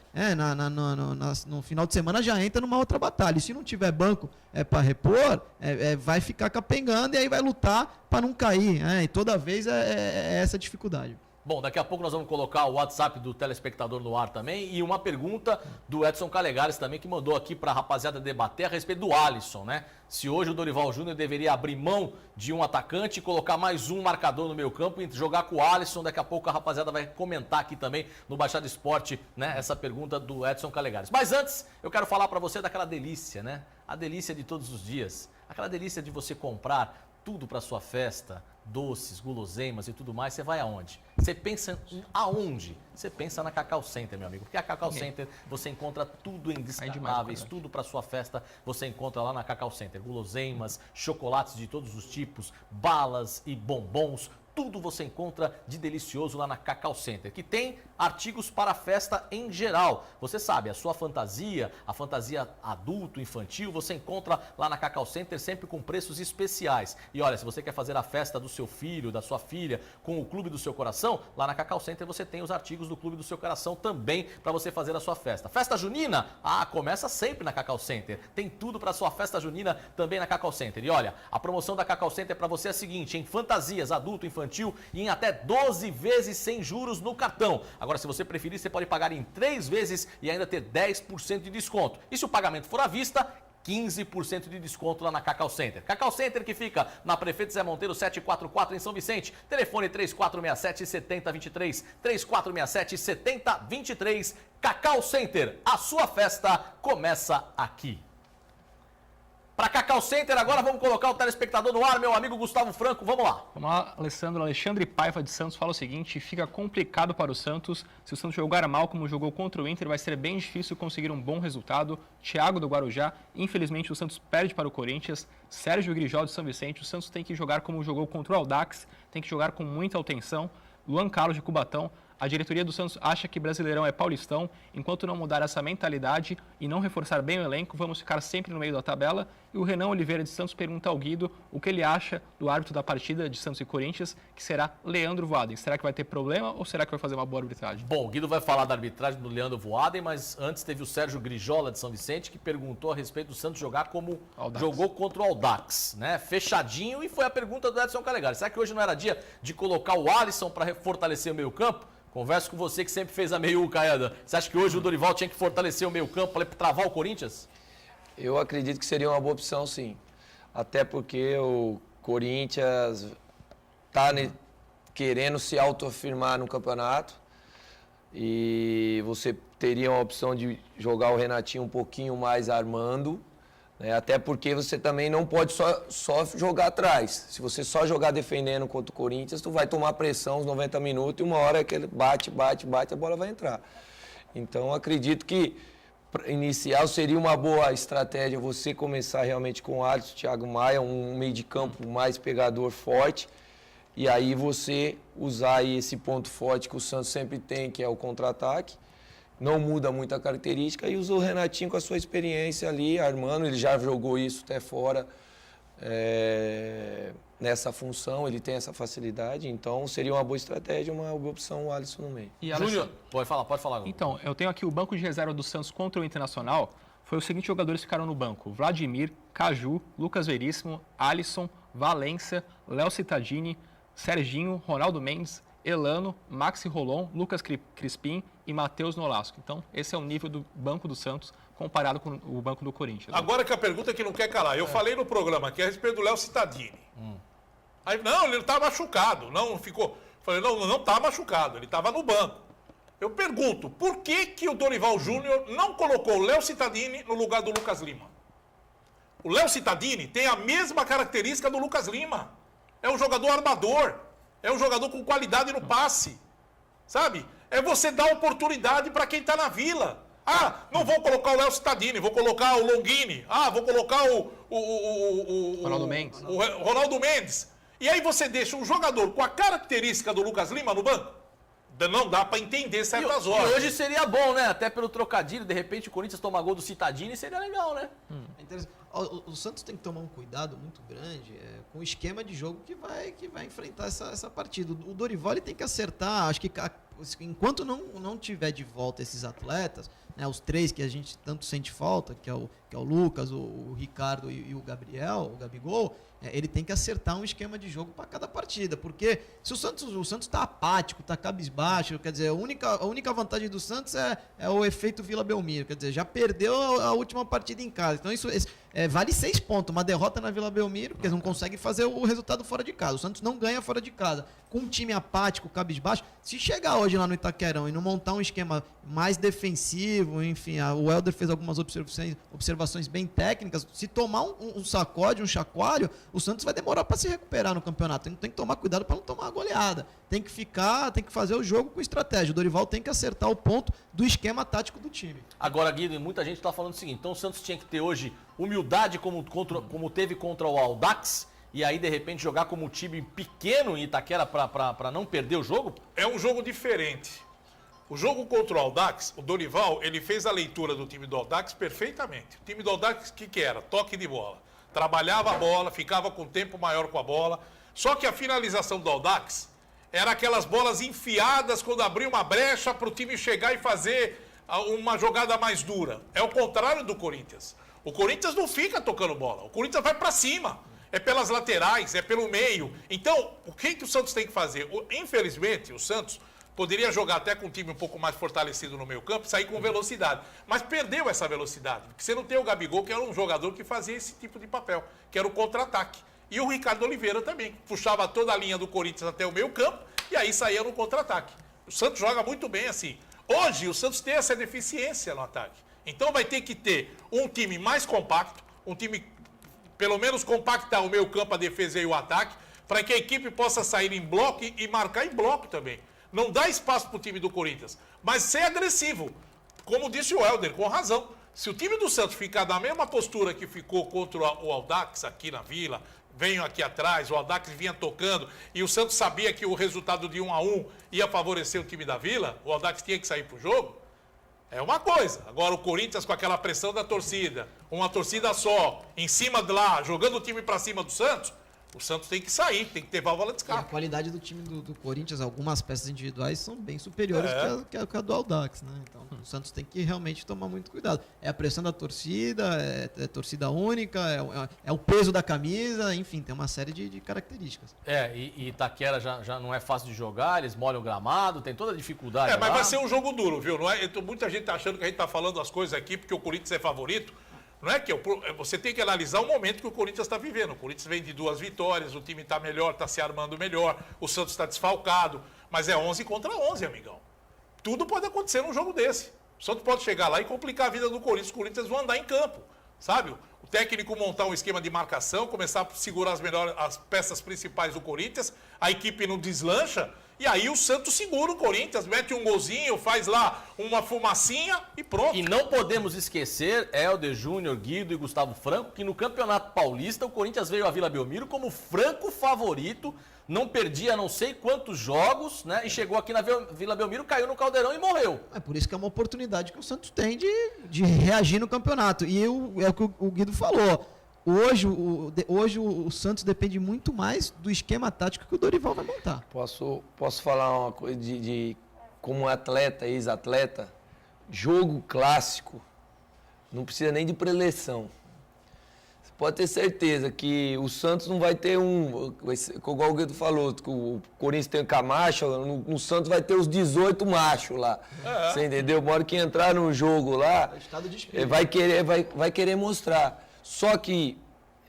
no final de semana já entra numa outra batalha. E se não tiver banco para repor, vai ficar capengando e aí vai lutar para não cair. E toda vez é essa dificuldade. Bom, daqui a pouco nós vamos colocar o WhatsApp do telespectador no ar também e uma pergunta do Edson Calegares também, que mandou aqui para a rapaziada debater a respeito do Alisson, né? Se hoje o Dorival Júnior deveria abrir mão de um atacante e colocar mais um marcador no meio campo e jogar com o Alisson. Daqui a pouco a rapaziada vai comentar aqui também no Baixada Esporte, né? Essa pergunta do Edson Calegares. Mas antes, eu quero falar para você daquela delícia, né? A delícia de todos os dias. Aquela delícia de você comprar tudo para sua festa, doces, guloseimas e tudo mais. Você vai aonde? Você pensa aonde? Você pensa na Cacau Center, meu amigo. Porque a Cacau Center você encontra tudo em descartáveis, tudo para sua festa você encontra lá na Cacau Center. Guloseimas, chocolates de todos os tipos, balas e bombons. Tudo você encontra de delicioso lá na Cacau Center, que tem artigos para a festa em geral. Você sabe, a sua fantasia, a fantasia adulto, infantil, você encontra lá na Cacau Center sempre com preços especiais. E olha, se você quer fazer a festa do seu filho, da sua filha, com o Clube do Seu Coração, lá na Cacau Center você tem os artigos do Clube do Seu Coração também para você fazer a sua festa. Festa junina? Começa sempre na Cacau Center. Tem tudo para a sua festa junina também na Cacau Center. E olha, a promoção da Cacau Center para você é a seguinte, em fantasias adulto, infantil e em até 12 vezes sem juros no cartão. Agora, se você preferir, você pode pagar em 3 vezes e ainda ter 10% de desconto. E se o pagamento for à vista, 15% de desconto lá na Cacau Center. Cacau Center que fica na Prefeito Zé Monteiro 744 em São Vicente. Telefone 3467-7023. 3467-7023. Cacau Center, a sua festa começa aqui. Para Cacau Center, agora vamos colocar o telespectador no ar, meu amigo Gustavo Franco, vamos lá. Vamos lá, Alessandro. Alexandre Paiva de Santos fala o seguinte: fica complicado para o Santos. Se o Santos jogar mal como jogou contra o Inter, vai ser bem difícil conseguir um bom resultado. Thiago do Guarujá, infelizmente o Santos perde para o Corinthians. Sérgio Grijol de São Vicente, o Santos tem que jogar como jogou contra o Audax, tem que jogar com muita atenção. Luan Carlos de Cubatão, a diretoria do Santos acha que Brasileirão é Paulistão. Enquanto não mudar essa mentalidade e não reforçar bem o elenco, vamos ficar sempre no meio da tabela. E o Renan Oliveira de Santos pergunta ao Guido o que ele acha do árbitro da partida de Santos e Corinthians, que será Leandro Voaden. Será que vai ter problema ou será que vai fazer uma boa arbitragem? Bom, o Guido vai falar da arbitragem do Leandro Voaden, mas antes teve o Sérgio Grijola de São Vicente, que perguntou a respeito do Santos jogar como jogou contra o Audax, né? Fechadinho, e foi a pergunta do Edson Calegari. Será que hoje não era dia de colocar o Alisson para fortalecer o meio-campo? Converso com você que sempre fez a meiuca, Eda. Você acha que hoje o Dorival tinha que fortalecer o meio-campo para travar o Corinthians? Eu acredito que seria uma boa opção, sim. Até porque o Corinthians está querendo se autoafirmar no campeonato. E você teria uma opção de jogar o Renatinho um pouquinho mais armando. Né? Até porque você também não pode só jogar atrás. Se você só jogar defendendo contra o Corinthians, tu vai tomar pressão uns 90 minutos e uma hora que ele bate, a bola vai entrar. Então, acredito que inicial seria uma boa estratégia você começar realmente com o Alisson, Thiago Maia, um meio de campo mais pegador forte, e aí você usar aí esse ponto forte que o Santos sempre tem, que é o contra-ataque. Não muda muito a característica, e usa o Renatinho com a sua experiência ali, armando. Ele já jogou isso até fora nessa função, ele tem essa facilidade, então seria uma boa estratégia, uma boa opção o Alisson no meio. E Júnior, pode falar agora. Então, eu tenho aqui o banco de reserva do Santos contra o Internacional. Foi os seguintes jogadores que ficaram no banco: Vladimir, Caju, Lucas Veríssimo, Alisson, Valência, Léo Cittadini, Serginho, Ronaldo Mendes, Elano, Maxi Rolon, Lucas Crispim e Matheus Nolasco. Então, esse é o nível do banco do Santos comparado com o banco do Corinthians. Agora que a pergunta é que não quer calar. Eu falei no programa aqui a respeito do Léo Cittadini. Aí, não, ele está machucado. Não ficou. Falei, não está machucado, ele estava no banco. Eu pergunto, por que o Dorival Júnior não colocou o Léo Cittadini no lugar do Lucas Lima? O Léo Cittadini tem a mesma característica do Lucas Lima. É um jogador armador. É um jogador com qualidade no passe. Sabe? É você dar oportunidade para quem está na Vila. Ah, não vou colocar o Léo Cittadini, vou colocar o Longini. Ah, vou colocar o Ronaldo Mendes. O Ronaldo Mendes. E aí você deixa um jogador com a característica do Lucas Lima no banco? Não dá para entender certas horas. E hoje seria bom, né? Até pelo trocadilho, de repente o Corinthians tomar gol do Cittadini, seria legal, né? É interessante. O Santos tem que tomar um cuidado muito grande com o esquema de jogo que vai enfrentar essa partida. O Dorival ele tem que acertar. Acho que enquanto não tiver de volta esses atletas, né, os três que a gente tanto sente falta, que é o Lucas, o Ricardo e o Gabigol, ele tem que acertar um esquema de jogo para cada partida. Porque se o Santos está apático, está cabisbaixo, quer dizer, a única vantagem do Santos é o efeito Vila Belmiro. Quer dizer, já perdeu a última partida em casa. Então isso vale 6 pontos. Uma derrota na Vila Belmiro, porque eles não conseguem fazer o resultado fora de casa. O Santos não ganha fora de casa. Com um time apático, cabisbaixo, se chegar hoje lá no Itaquerão e não montar um esquema mais defensivo, enfim, o Helder fez algumas observações bem técnicas, se tomar um sacode, um chacoalho, o Santos vai demorar para se recuperar no campeonato. Tem que tomar cuidado para não tomar a goleada. Tem que fazer o jogo com estratégia. O Dorival tem que acertar o ponto do esquema tático do time. Agora, Guido, muita gente está falando o seguinte: então o Santos tinha que ter hoje humildade como teve contra o Audax, e aí de repente jogar como um time pequeno em Itaquera para não perder o jogo? É um jogo diferente. O jogo contra o Audax, o Dorival, ele fez a leitura do time do Audax perfeitamente. O time do Audax, o que era? Toque de bola. Trabalhava a bola, ficava com tempo maior com a bola. Só que a finalização do Audax era aquelas bolas enfiadas quando abria uma brecha para o time chegar e fazer uma jogada mais dura. É o contrário do Corinthians. O Corinthians não fica tocando bola. O Corinthians vai para cima. É pelas laterais, é pelo meio. Então, o que o Santos tem que fazer? Infelizmente, o Santos Poderia jogar até com um time um pouco mais fortalecido no meio campo, sair com velocidade. Mas perdeu essa velocidade, porque você não tem o Gabigol, que era um jogador que fazia esse tipo de papel, que era o contra-ataque. E o Ricardo Oliveira também, que puxava toda a linha do Corinthians até o meio campo, e aí saía no contra-ataque. O Santos joga muito bem assim. Hoje, o Santos tem essa deficiência no ataque. Então vai ter que ter um time mais compacto, um time, pelo menos, compactar o meio campo, a defesa e o ataque, para que a equipe possa sair em bloco e marcar em bloco também. Não dá espaço para o time do Corinthians, mas ser agressivo. Como disse o Helder, com razão. Se o time do Santos ficar na mesma postura que ficou contra o Audax aqui na Vila, venho aqui atrás, o Audax vinha tocando, e o Santos sabia que o resultado de 1-1 ia favorecer o time da Vila, o Audax tinha que sair para o jogo, é uma coisa. Agora o Corinthians com aquela pressão da torcida, uma torcida só, em cima de lá, jogando o time para cima do Santos, o Santos tem que sair, tem que ter válvula de escape. A qualidade do time do Corinthians, algumas peças individuais são bem superiores que a do Audax, né? Então o Santos tem que realmente tomar muito cuidado. É a pressão da torcida, é torcida única, é o peso da camisa, enfim, tem uma série de características. E Itaquera já não é fácil de jogar, eles molham o gramado, tem toda a dificuldade. Mas lá. vai ser um jogo duro, viu? Não é? Muita gente tá achando que a gente tá falando as coisas aqui porque o Corinthians é favorito. Não é que você tem que analisar o momento que o Corinthians está vivendo. O Corinthians vem de 2 vitórias, o time está melhor, está se armando melhor, o Santos está desfalcado, mas é 11 contra 11, amigão. Tudo pode acontecer num jogo desse. O Santos pode chegar lá e complicar a vida do Corinthians. Os Corinthians vão andar em campo, sabe? O técnico montar um esquema de marcação, começar a segurar as peças principais do Corinthians, a equipe não deslancha, e aí o Santos segura o Corinthians, mete um golzinho, faz lá uma fumacinha e pronto. E não podemos esquecer, Helder, Júnior, Guido e Gustavo Franco, que no Campeonato Paulista o Corinthians veio à Vila Belmiro como franco favorito, não perdia não sei quantos jogos, né? E chegou aqui na Vila Belmiro, caiu no Caldeirão e morreu. É por isso que é uma oportunidade que o Santos tem de reagir no campeonato. E é o que o Guido falou. Hoje o Santos depende muito mais do esquema tático que o Dorival vai montar. Posso falar uma coisa de como atleta, ex-atleta? Jogo clássico não precisa nem de preleção. Você pode ter certeza que o Santos não vai ter igual o Guido falou, o Corinthians tem o Camacho, no Santos vai ter os 18 machos lá. Você entendeu? Uma hora que entrar no jogo lá, vai querer mostrar. Só que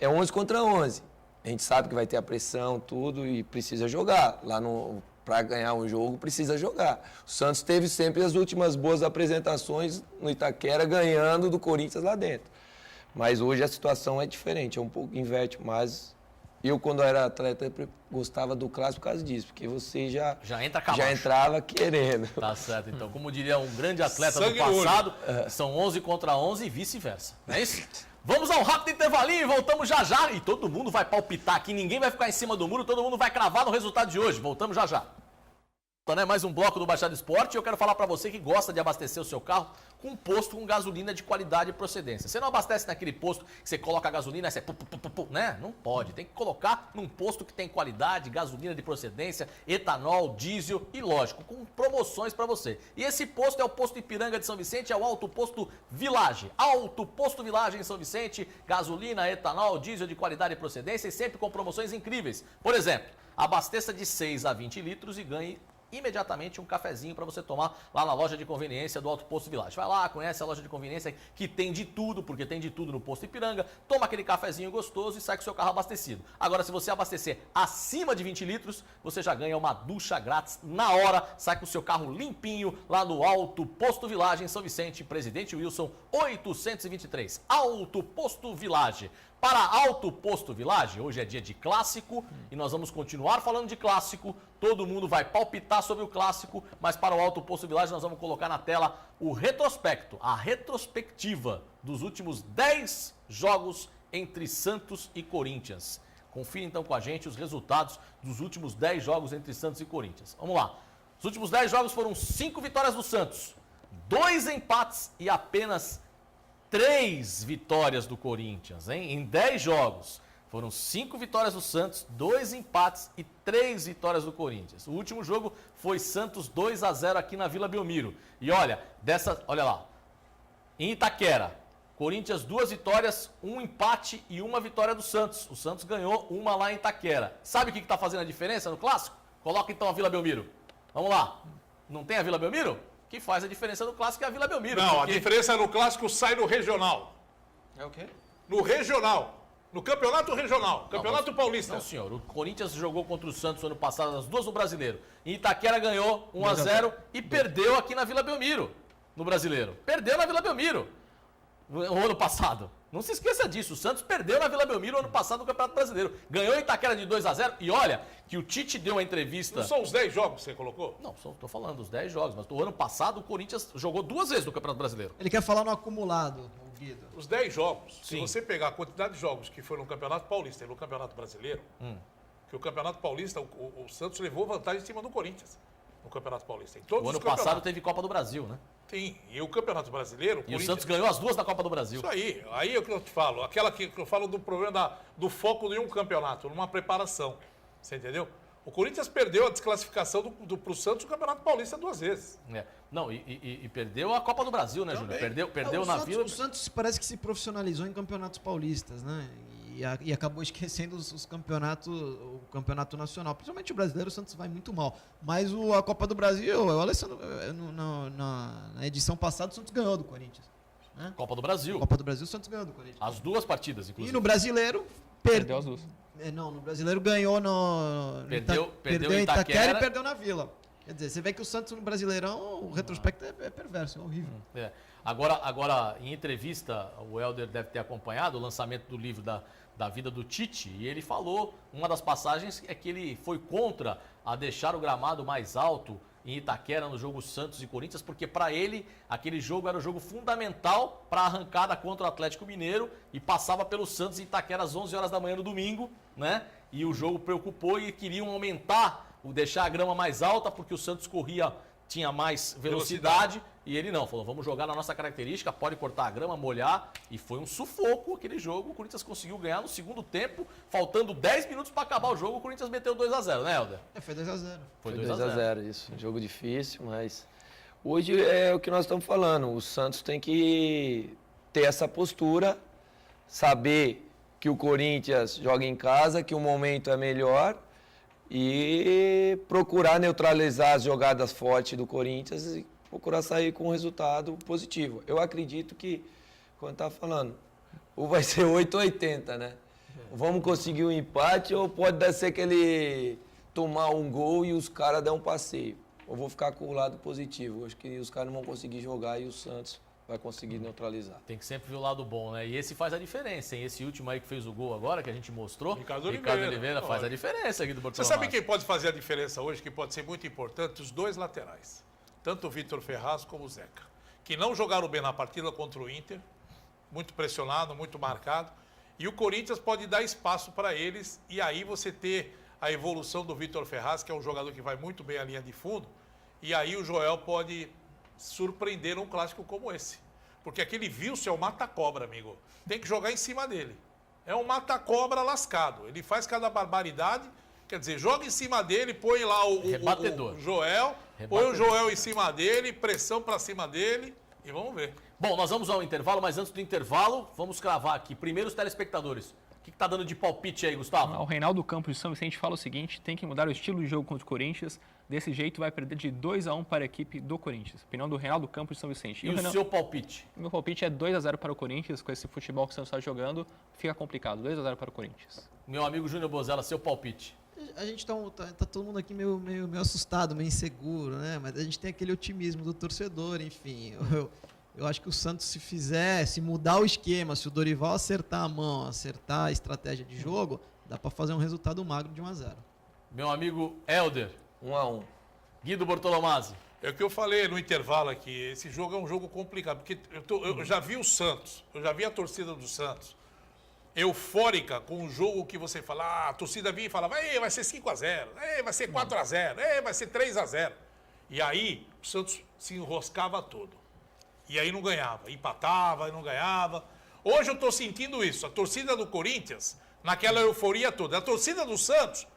é 11 contra 11. A gente sabe que vai ter a pressão, tudo, e precisa jogar. Para ganhar um jogo, precisa jogar. O Santos teve sempre as últimas boas apresentações no Itaquera, ganhando do Corinthians lá dentro. Mas hoje a situação é diferente, é um pouco inverte, mas eu, quando era atleta, gostava do clássico por causa disso, porque você já entrava querendo. Tá certo, então, como diria um grande atleta do passado, são 11 contra 11 e vice-versa, não é isso? Vamos a um rápido intervalinho e voltamos já já. E todo mundo vai palpitar aqui, ninguém vai ficar em cima do muro, todo mundo vai cravar no resultado de hoje. Voltamos já já. Mais um bloco do Baixada Esporte. Eu quero falar para você que gosta de abastecer o seu carro com um posto com gasolina de qualidade e procedência. Você não abastece naquele posto que você coloca a gasolina e você né? Não pode. Tem que colocar num posto que tem qualidade, gasolina de procedência, etanol, diesel e, lógico, com promoções para você. E esse posto é o posto Ipiranga de São Vicente, é o Alto Posto Village. Alto Posto Village em São Vicente, gasolina, etanol, diesel de qualidade e procedência e sempre com promoções incríveis. Por exemplo, abasteça de 6 a 20 litros e ganhe imediatamente um cafezinho para você tomar lá na loja de conveniência do Alto Posto Village. Vai lá, conhece a loja de conveniência que tem de tudo, porque tem de tudo no Posto Ipiranga, toma aquele cafezinho gostoso e sai com o seu carro abastecido. Agora, se você abastecer acima de 20 litros, você já ganha uma ducha grátis na hora, sai com o seu carro limpinho lá no Alto Posto Village em São Vicente, Presidente Wilson 823. Alto Posto Village. Para Alto Posto Village, hoje é dia de clássico e nós vamos continuar falando de clássico. Todo mundo vai palpitar sobre o clássico, mas para o Alto Posto Village nós vamos colocar na tela o retrospecto, a retrospectiva dos últimos 10 jogos entre Santos e Corinthians. Confira então com a gente os resultados dos últimos 10 jogos entre Santos e Corinthians. Vamos lá. Os últimos 10 jogos foram 5 vitórias do Santos, 2 empates e apenas 3 vitórias do Corinthians, hein? Em 10 jogos. Foram 5 vitórias do Santos, 2 empates e 3 vitórias do Corinthians. O último jogo foi Santos 2-0 aqui na Vila Belmiro. E olha lá. Em Itaquera, Corinthians 2 vitórias, 1 empate e 1 vitória do Santos. O Santos ganhou uma lá em Itaquera. Sabe o que está fazendo a diferença no clássico? Coloca então a Vila Belmiro. Vamos lá. Não tem a Vila Belmiro? Que faz a diferença no clássico é a Vila Belmiro. Não, porque... a diferença no clássico sai no regional. É o quê? No regional. No campeonato regional. Campeonato paulista. Não, senhor. O Corinthians jogou contra o Santos ano passado, as duas no Brasileiro. Em Itaquera ganhou 1-0 e perdeu aqui na Vila Belmiro, no Brasileiro. Perdeu na Vila Belmiro o ano passado. Não se esqueça disso. O Santos perdeu na Vila Belmiro ano passado no Campeonato Brasileiro. Ganhou em Itaquera de 2-0. E olha que o Tite deu uma entrevista... Não são os 10 jogos que você colocou? Não, estou falando dos 10 jogos. Mas o ano passado o Corinthians jogou 2 vezes no Campeonato Brasileiro. Ele quer falar no acumulado, o Guido. Os 10 jogos. Sim. Se você pegar a quantidade de jogos que foi no Campeonato Paulista e no Campeonato Brasileiro, que o Campeonato Paulista, o Santos levou vantagem em cima do Corinthians no Campeonato Paulista. Em todos O ano os campeonatos. passado teve Copa do Brasil, né? Sim, e o Campeonato Brasileiro... E o Santos ganhou as duas da Copa do Brasil. Isso aí é o que eu te falo. Aquela que eu falo do problema do foco em um campeonato, numa preparação. Você entendeu? O Corinthians perdeu a desclassificação pro Santos no Campeonato Paulista 2 vezes. É. Não, e perdeu a Copa do Brasil, né, Júnior? Perdeu o na Santos, Vila. O Santos parece que se profissionalizou em campeonatos paulistas, né? E acabou esquecendo os campeonatos, o campeonato nacional. Principalmente o brasileiro, o Santos vai muito mal. Mas a Copa do Brasil, o Alessandro, na edição passada, o Santos ganhou do Corinthians. Né? Copa do Brasil. Copa do Brasil, o Santos ganhou do Corinthians. As duas partidas, inclusive. E no brasileiro, Perdeu as duas. Não, no brasileiro ganhou Perdeu em Itaquera Itaquera e perdeu na Vila. Quer dizer, você vê que o Santos no Brasileirão, o retrospecto é perverso, é horrível. É. Agora, em entrevista, o Helder deve ter acompanhado o lançamento do livro da vida do Tite, e ele falou, uma das passagens é que ele foi contra a deixar o gramado mais alto em Itaquera no jogo Santos e Corinthians, porque para ele aquele jogo era o jogo fundamental para a arrancada contra o Atlético Mineiro e passava pelo Santos em Itaquera às 11 horas da manhã no domingo, né? E o jogo preocupou e queriam deixar a grama mais alta porque o Santos tinha mais velocidade. E ele não, falou, vamos jogar na nossa característica, pode cortar a grama, molhar. E foi um sufoco aquele jogo. O Corinthians conseguiu ganhar no segundo tempo, faltando 10 minutos para acabar o jogo. O Corinthians meteu 2-0, né, Helder? Foi 2-0. Foi 2-0, isso. Um jogo difícil, mas hoje é o que nós estamos falando. O Santos tem que ter essa postura, saber que o Corinthians joga em casa, que o momento é melhor e procurar neutralizar as jogadas fortes do Corinthians e procurar sair com um resultado positivo. Eu acredito que, como eu estava falando, ou vai ser 8 ou 80, né? Vamos conseguir um empate ou pode ser que ele tomar um gol e os caras der um passeio. Eu vou ficar com o lado positivo. Eu acho que os caras não vão conseguir jogar e o Santos vai conseguir neutralizar. Tem que sempre ver o lado bom, né? E esse faz a diferença, hein? Esse último aí que fez o gol agora, que a gente mostrou, Ricardo Oliveira faz a diferença aqui do Bortolomé. Você sabe quem pode fazer a diferença hoje, que pode ser muito importante? Os dois laterais. Tanto o Vitor Ferraz como o Zeca. Que não jogaram bem na partida contra o Inter, muito pressionado, muito marcado. E o Corinthians pode dar espaço para eles e aí você ter a evolução do Vitor Ferraz, que é um jogador que vai muito bem à linha de fundo, e aí o Joel pode surpreender um clássico como esse. Porque aquele Wilson é o mata-cobra, amigo. Tem que jogar em cima dele. É um mata-cobra lascado. Ele faz cada barbaridade, quer dizer, joga em cima dele, põe lá o Joel, põe o Joel em cima dele, pressão para cima dele e vamos ver. Bom, nós vamos ao intervalo, mas antes do intervalo, vamos cravar aqui. Primeiro os telespectadores. O que está dando de palpite aí, Gustavo? O Reinaldo Campos de São Vicente fala o seguinte, tem que mudar o estilo de jogo contra o Corinthians, desse jeito vai perder de 2-1 para a equipe do Corinthians. Opinião do Reinaldo Campos de São Vicente. E o seu palpite? Meu palpite é 2-0 para o Corinthians, com esse futebol que o Santos está jogando, fica complicado. 2-0 para o Corinthians. Meu amigo Júnior Bozella, seu palpite? A gente tá todo mundo aqui meio assustado, meio inseguro, né? Mas a gente tem aquele otimismo do torcedor, enfim. Eu acho que o Santos, se mudar o esquema, se o Dorival acertar a mão, acertar a estratégia de jogo, dá para fazer um resultado magro de 1-0. Meu amigo Helder. 1-1. Guido Bortolomazzi. É o que eu falei no intervalo aqui, esse jogo é um jogo complicado, porque eu já vi o Santos, eu já vi a torcida do Santos eufórica com um jogo que você fala, a torcida vinha e falava, vai ser 5-0, vai ser 4-0, vai ser 3-0. E aí o Santos se enroscava todo. E aí não ganhava, empatava e não ganhava. Hoje eu estou sentindo isso, a torcida do Corinthians, naquela euforia toda. A torcida do Santos,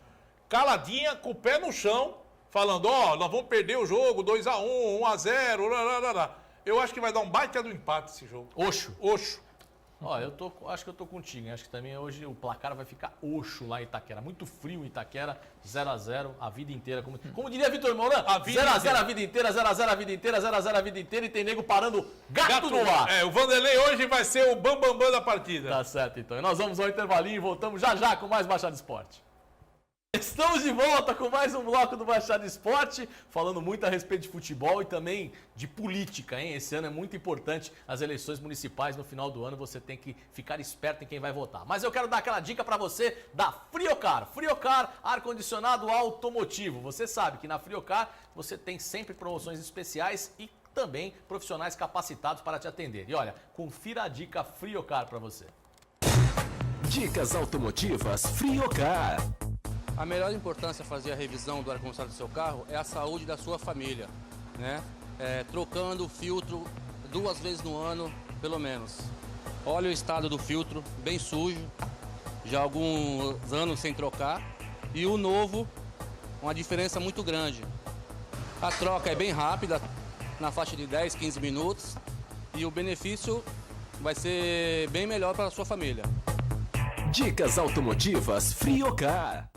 caladinha, com o pé no chão, falando, nós vamos perder o jogo, 2-1, 1-0, Eu acho que vai dar um baita do empate esse jogo. Oxo. Ó, acho que eu tô contigo, hein? Acho que também hoje o placar vai ficar oxo lá em Itaquera. Muito frio em Itaquera, 0x0 a vida inteira. Como diria Vitor Moura, 0x0 a vida inteira, 0x0 a vida inteira, 0x0 a vida inteira e tem nego parando gato no ar. O Vanderlei hoje vai ser o bambambam da partida. Tá certo, então. E nós vamos ao intervalinho e voltamos já com mais Baixada Esporte. Estamos de volta com mais um bloco do Baixada Esporte, falando muito a respeito de futebol e também de política, hein? Esse ano é muito importante, as eleições municipais no final do ano, você tem que ficar esperto em quem vai votar. Mas eu quero dar aquela dica para você da Friocar. Friocar, ar-condicionado automotivo. Você sabe que na Friocar você tem sempre promoções especiais e também profissionais capacitados para te atender. E olha, confira a dica Friocar para você. Dicas automotivas Friocar. A melhor importância de fazer a revisão do ar-condicionado do seu carro é a saúde da sua família, né? Trocando o filtro 2 vezes no ano, pelo menos. Olha o estado do filtro, bem sujo, já há alguns anos sem trocar. E o novo, uma diferença muito grande. A troca é bem rápida, na faixa de 10, 15 minutos. E o benefício vai ser bem melhor para a sua família. Dicas automotivas Friocar.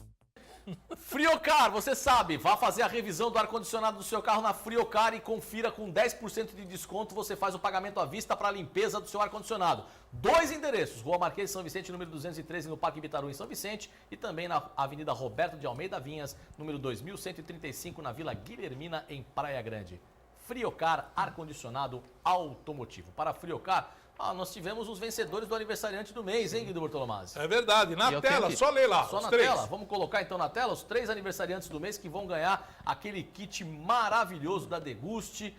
Friocar, você sabe, vá fazer a revisão do ar-condicionado do seu carro na Friocar e confira com 10% de desconto, você faz o pagamento à vista para a limpeza do seu ar-condicionado. 2 endereços, Rua Marquês de São Vicente, número 213, no Parque Bitaru, em São Vicente, e também na Avenida Roberto de Almeida Vinhas, número 2135, na Vila Guilhermina, em Praia Grande. Friocar, ar-condicionado automotivo. Para a Friocar, nós tivemos os vencedores do aniversariante do mês, hein, Guido Bortolomazzi? É verdade, na tela, só lê lá. Só os na 3. tela, vamos colocar então na tela os 3 aniversariantes do mês que vão ganhar aquele kit maravilhoso da Deguste,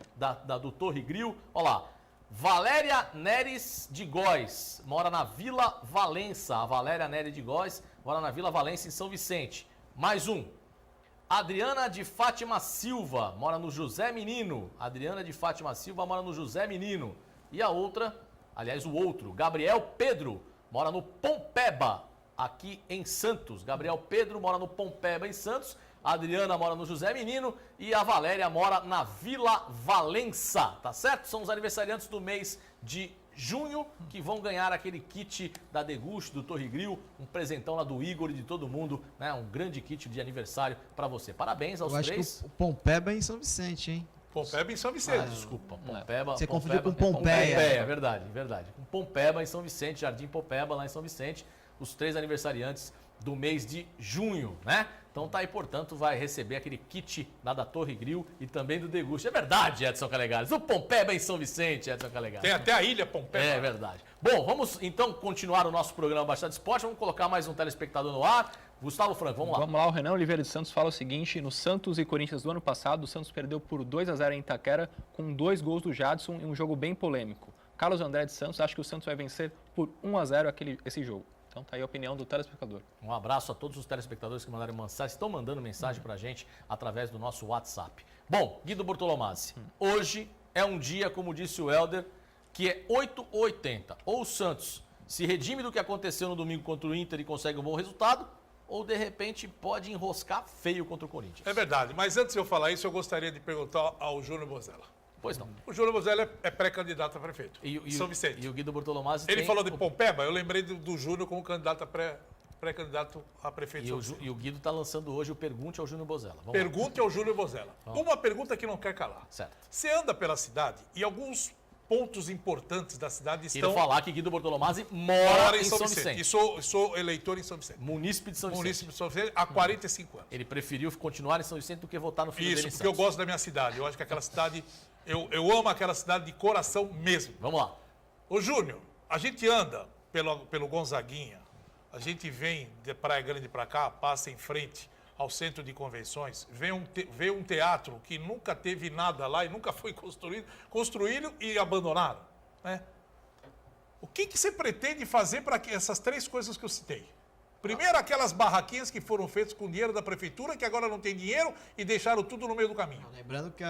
do Torre Grill. Olha lá, Valéria Neres de Góes, mora na Vila Valença. A Valéria Neres de Góes mora na Vila Valença, em São Vicente. Mais um. Adriana de Fátima Silva, mora no José Menino. Adriana de Fátima Silva mora no José Menino. E a outra... Aliás, o outro, Gabriel Pedro, mora no Pompeba, aqui em Santos. Gabriel Pedro mora no Pompeba, em Santos. A Adriana mora no José Menino e a Valéria mora na Vila Valença, tá certo? São os aniversariantes do mês de junho que vão ganhar aquele kit da Deguste, do Torre Grill, um presentão lá do Igor e de todo mundo, né? Um grande kit de aniversário para você. Parabéns aos 3. Eu acho que o Pompeba é em São Vicente, hein? Pompeba em São Vicente. Desculpa, Pompeba. Você confundiu com Pompeia. É verdade. Com Pompeba em São Vicente, Jardim Pompeba lá em São Vicente, os 3 aniversariantes do mês de junho, né? Então tá aí, portanto, vai receber aquele kit lá da Torre Grill e também do Deguste. É verdade, Edson Calegares. O Pompeba em São Vicente, Edson Calegares. Tem até a ilha Pompeba. É verdade. Bom, vamos então continuar o nosso programa Baixada Esporte. Vamos colocar mais um telespectador no ar. Gustavo Franco, vamos lá. Vamos lá, o Renan Oliveira de Santos fala o seguinte: no Santos e Corinthians do ano passado, o Santos perdeu por 2x0 em Itaquera, com 2 gols do Jadson em um jogo bem polêmico. Carlos André de Santos acha que o Santos vai vencer por 1x0 esse jogo. Então tá aí a opinião do telespectador. Um abraço a todos os telespectadores que mandaram mensagem, estão mandando mensagem pra gente através do nosso WhatsApp. Bom, Guido Bortolomazzi, hoje é um dia, como disse o Helder, que é 8 ou 80. Ou o Santos se redime do que aconteceu no domingo contra o Inter e consegue um bom resultado, ou de repente pode enroscar feio contra o Corinthians. É verdade, mas antes de eu falar isso, eu gostaria de perguntar ao Júnior Bozella. Pois não. O Júnior Bozella é pré-candidato a prefeito. São Vicente. E o Guido Bortolomazzi Ele falou de Pompeba, eu lembrei do Júnior como candidato a pré-candidato a prefeito. E o Guido está lançando hoje o Pergunte ao Júnior Bozella. Pergunte ao Júnior Bozella. Uma pergunta que não quer calar. Certo. Você anda pela cidade e alguns pontos importantes da cidade estão... Quero falar que Guido Bortolomazzi mora em São Vicente. E sou eleitor em São Vicente. Munícipe de São Vicente. Munícipe de São Vicente há 45 anos. Ele preferiu continuar em São Vicente do que votar no filho dele em Santos. Isso, porque eu gosto da minha cidade. Eu acho que aquela cidade... Eu amo aquela cidade de coração mesmo. Vamos lá. Ô Júnior, a gente anda pelo Gonzaguinha, a gente vem de Praia Grande para cá, passa em frente ao centro de convenções, vê um teatro que nunca teve nada lá e nunca foi construído e abandonaram, né? O que você pretende fazer para essas 3 coisas que eu citei? Primeiro, aquelas barraquinhas que foram feitas com dinheiro da prefeitura, que agora não tem dinheiro e deixaram tudo no meio do caminho. Lembrando que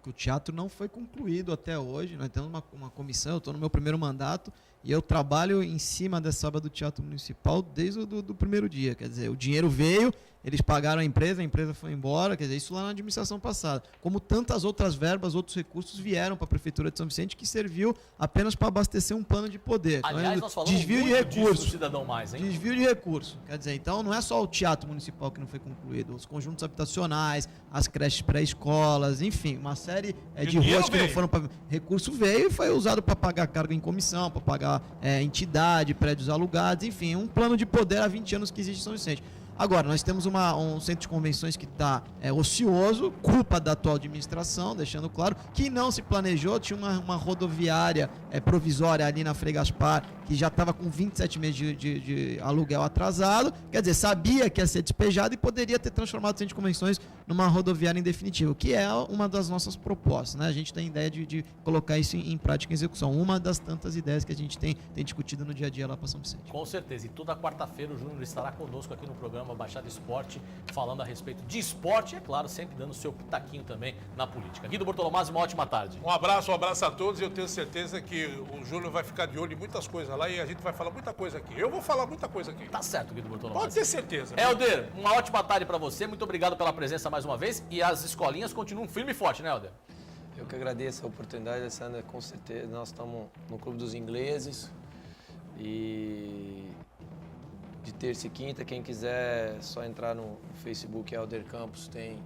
o teatro não foi concluído até hoje, nós temos uma comissão, eu estou no meu primeiro mandato e eu trabalho em cima dessa obra do Teatro Municipal desde o do primeiro dia. Quer dizer, o dinheiro veio, eles pagaram a empresa foi embora, quer dizer, isso lá na administração passada. Como tantas outras verbas, outros recursos vieram para a Prefeitura de São Vicente que serviu apenas para abastecer um plano de poder. Aliás, nós falamos desvio de muito disso recursos. do Cidadão Mais, hein? Desvio de recurso. Quer dizer, então não é só o teatro municipal que não foi concluído, os conjuntos habitacionais, as creches pré-escolas, enfim, uma série de ruas que não foram para... Recurso veio e foi usado para pagar cargo em comissão, para pagar entidade, prédios alugados, enfim, um plano de poder há 20 anos que existe em São Vicente. Agora, nós temos um centro de convenções que está ocioso, culpa da atual administração, deixando claro que não se planejou, tinha uma rodoviária provisória ali na Frei Gaspar, que já estava com 27 meses de aluguel atrasado, quer dizer, sabia que ia ser despejado e poderia ter transformado o centro de convenções numa rodoviária em definitivo, que é uma das nossas propostas, né? A gente tem ideia de colocar isso em prática e execução, uma das tantas ideias que a gente tem discutido no dia a dia lá para São Vicente. Com certeza, e toda quarta-feira o Júnior estará conosco aqui no programa Baixada Esporte, falando a respeito de esporte e, é claro, sempre dando o seu pitaquinho também na política. Guido Bortolomazzi, uma ótima tarde. Um abraço a todos, e eu tenho certeza que o Júnior vai ficar de olho em muitas coisas lá e a gente vai falar muita coisa aqui. Eu vou falar muita coisa aqui. Tá certo, Guido Bortolomazzi. Pode ter certeza. Helder, uma ótima tarde para você, muito obrigado pela presença mais uma vez, e as escolinhas continuam firme e forte, né, Helder? Eu que agradeço a oportunidade, Alessandra, com certeza. Nós estamos no Clube dos Ingleses e de terça e quinta, quem quiser só entrar no Facebook Helder Campos, tem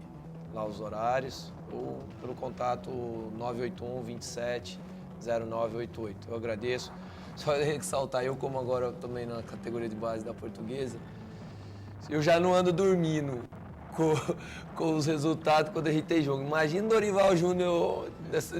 lá os horários, ou pelo contato 981 27 0988. Eu agradeço. Só ressaltar, eu como agora também na categoria de base da Portuguesa, eu já não ando dormindo com os resultados quando a gente tem jogo. Imagina o Dorival Júnior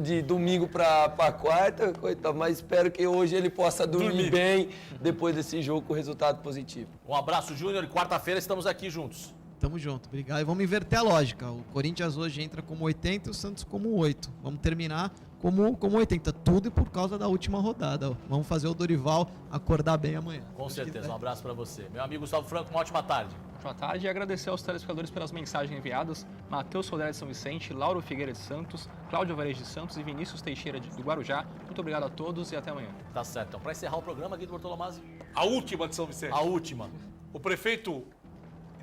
de domingo para quarta, coitado, mas espero que hoje ele possa dormir bem depois desse jogo com resultado positivo. Um abraço, Júnior, e quarta-feira estamos aqui juntos. Tamo junto, obrigado. E vamos inverter a lógica. O Corinthians hoje entra como 80 e o Santos como 8. Vamos terminar como 80. Tudo por causa da última rodada. Vamos fazer o Dorival acordar bem amanhã. Com certeza, um abraço para você. Meu amigo Gustavo Franco, uma ótima tarde. Ótima tarde e agradecer aos telespectadores pelas mensagens enviadas. Matheus Sodré de São Vicente, Lauro Figueira de Santos, Cláudio Alvarez de Santos e Vinícius Teixeira do Guarujá. Muito obrigado a todos e até amanhã. Tá certo. Então, para encerrar o programa, Guido Bortolomazzi. A última de São Vicente. A última. O prefeito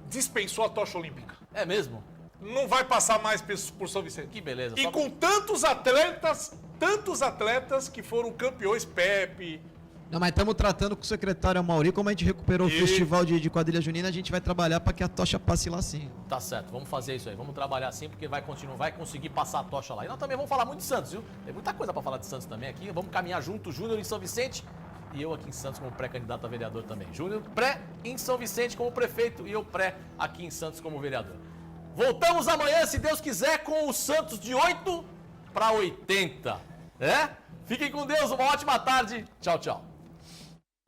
dispensou a tocha olímpica. É mesmo? Não vai passar mais por São Vicente. Que beleza. E com tantos atletas que foram campeões, Pepe. Não, mas estamos tratando com o secretário Amauri, como a gente recuperou o festival de quadrilha junina, a gente vai trabalhar para que a tocha passe lá sim. Tá certo, vamos fazer isso aí, vamos trabalhar assim, porque vai conseguir passar a tocha lá. E nós também vamos falar muito de Santos, viu? Tem muita coisa para falar de Santos também aqui, vamos caminhar junto, Júnior em São Vicente e eu aqui em Santos como pré-candidato a vereador também. Júnior pré em São Vicente como prefeito e eu pré aqui em Santos como vereador. Voltamos amanhã, se Deus quiser, com o Santos de 8 para 80, né? Fiquem com Deus, uma ótima tarde, tchau, tchau.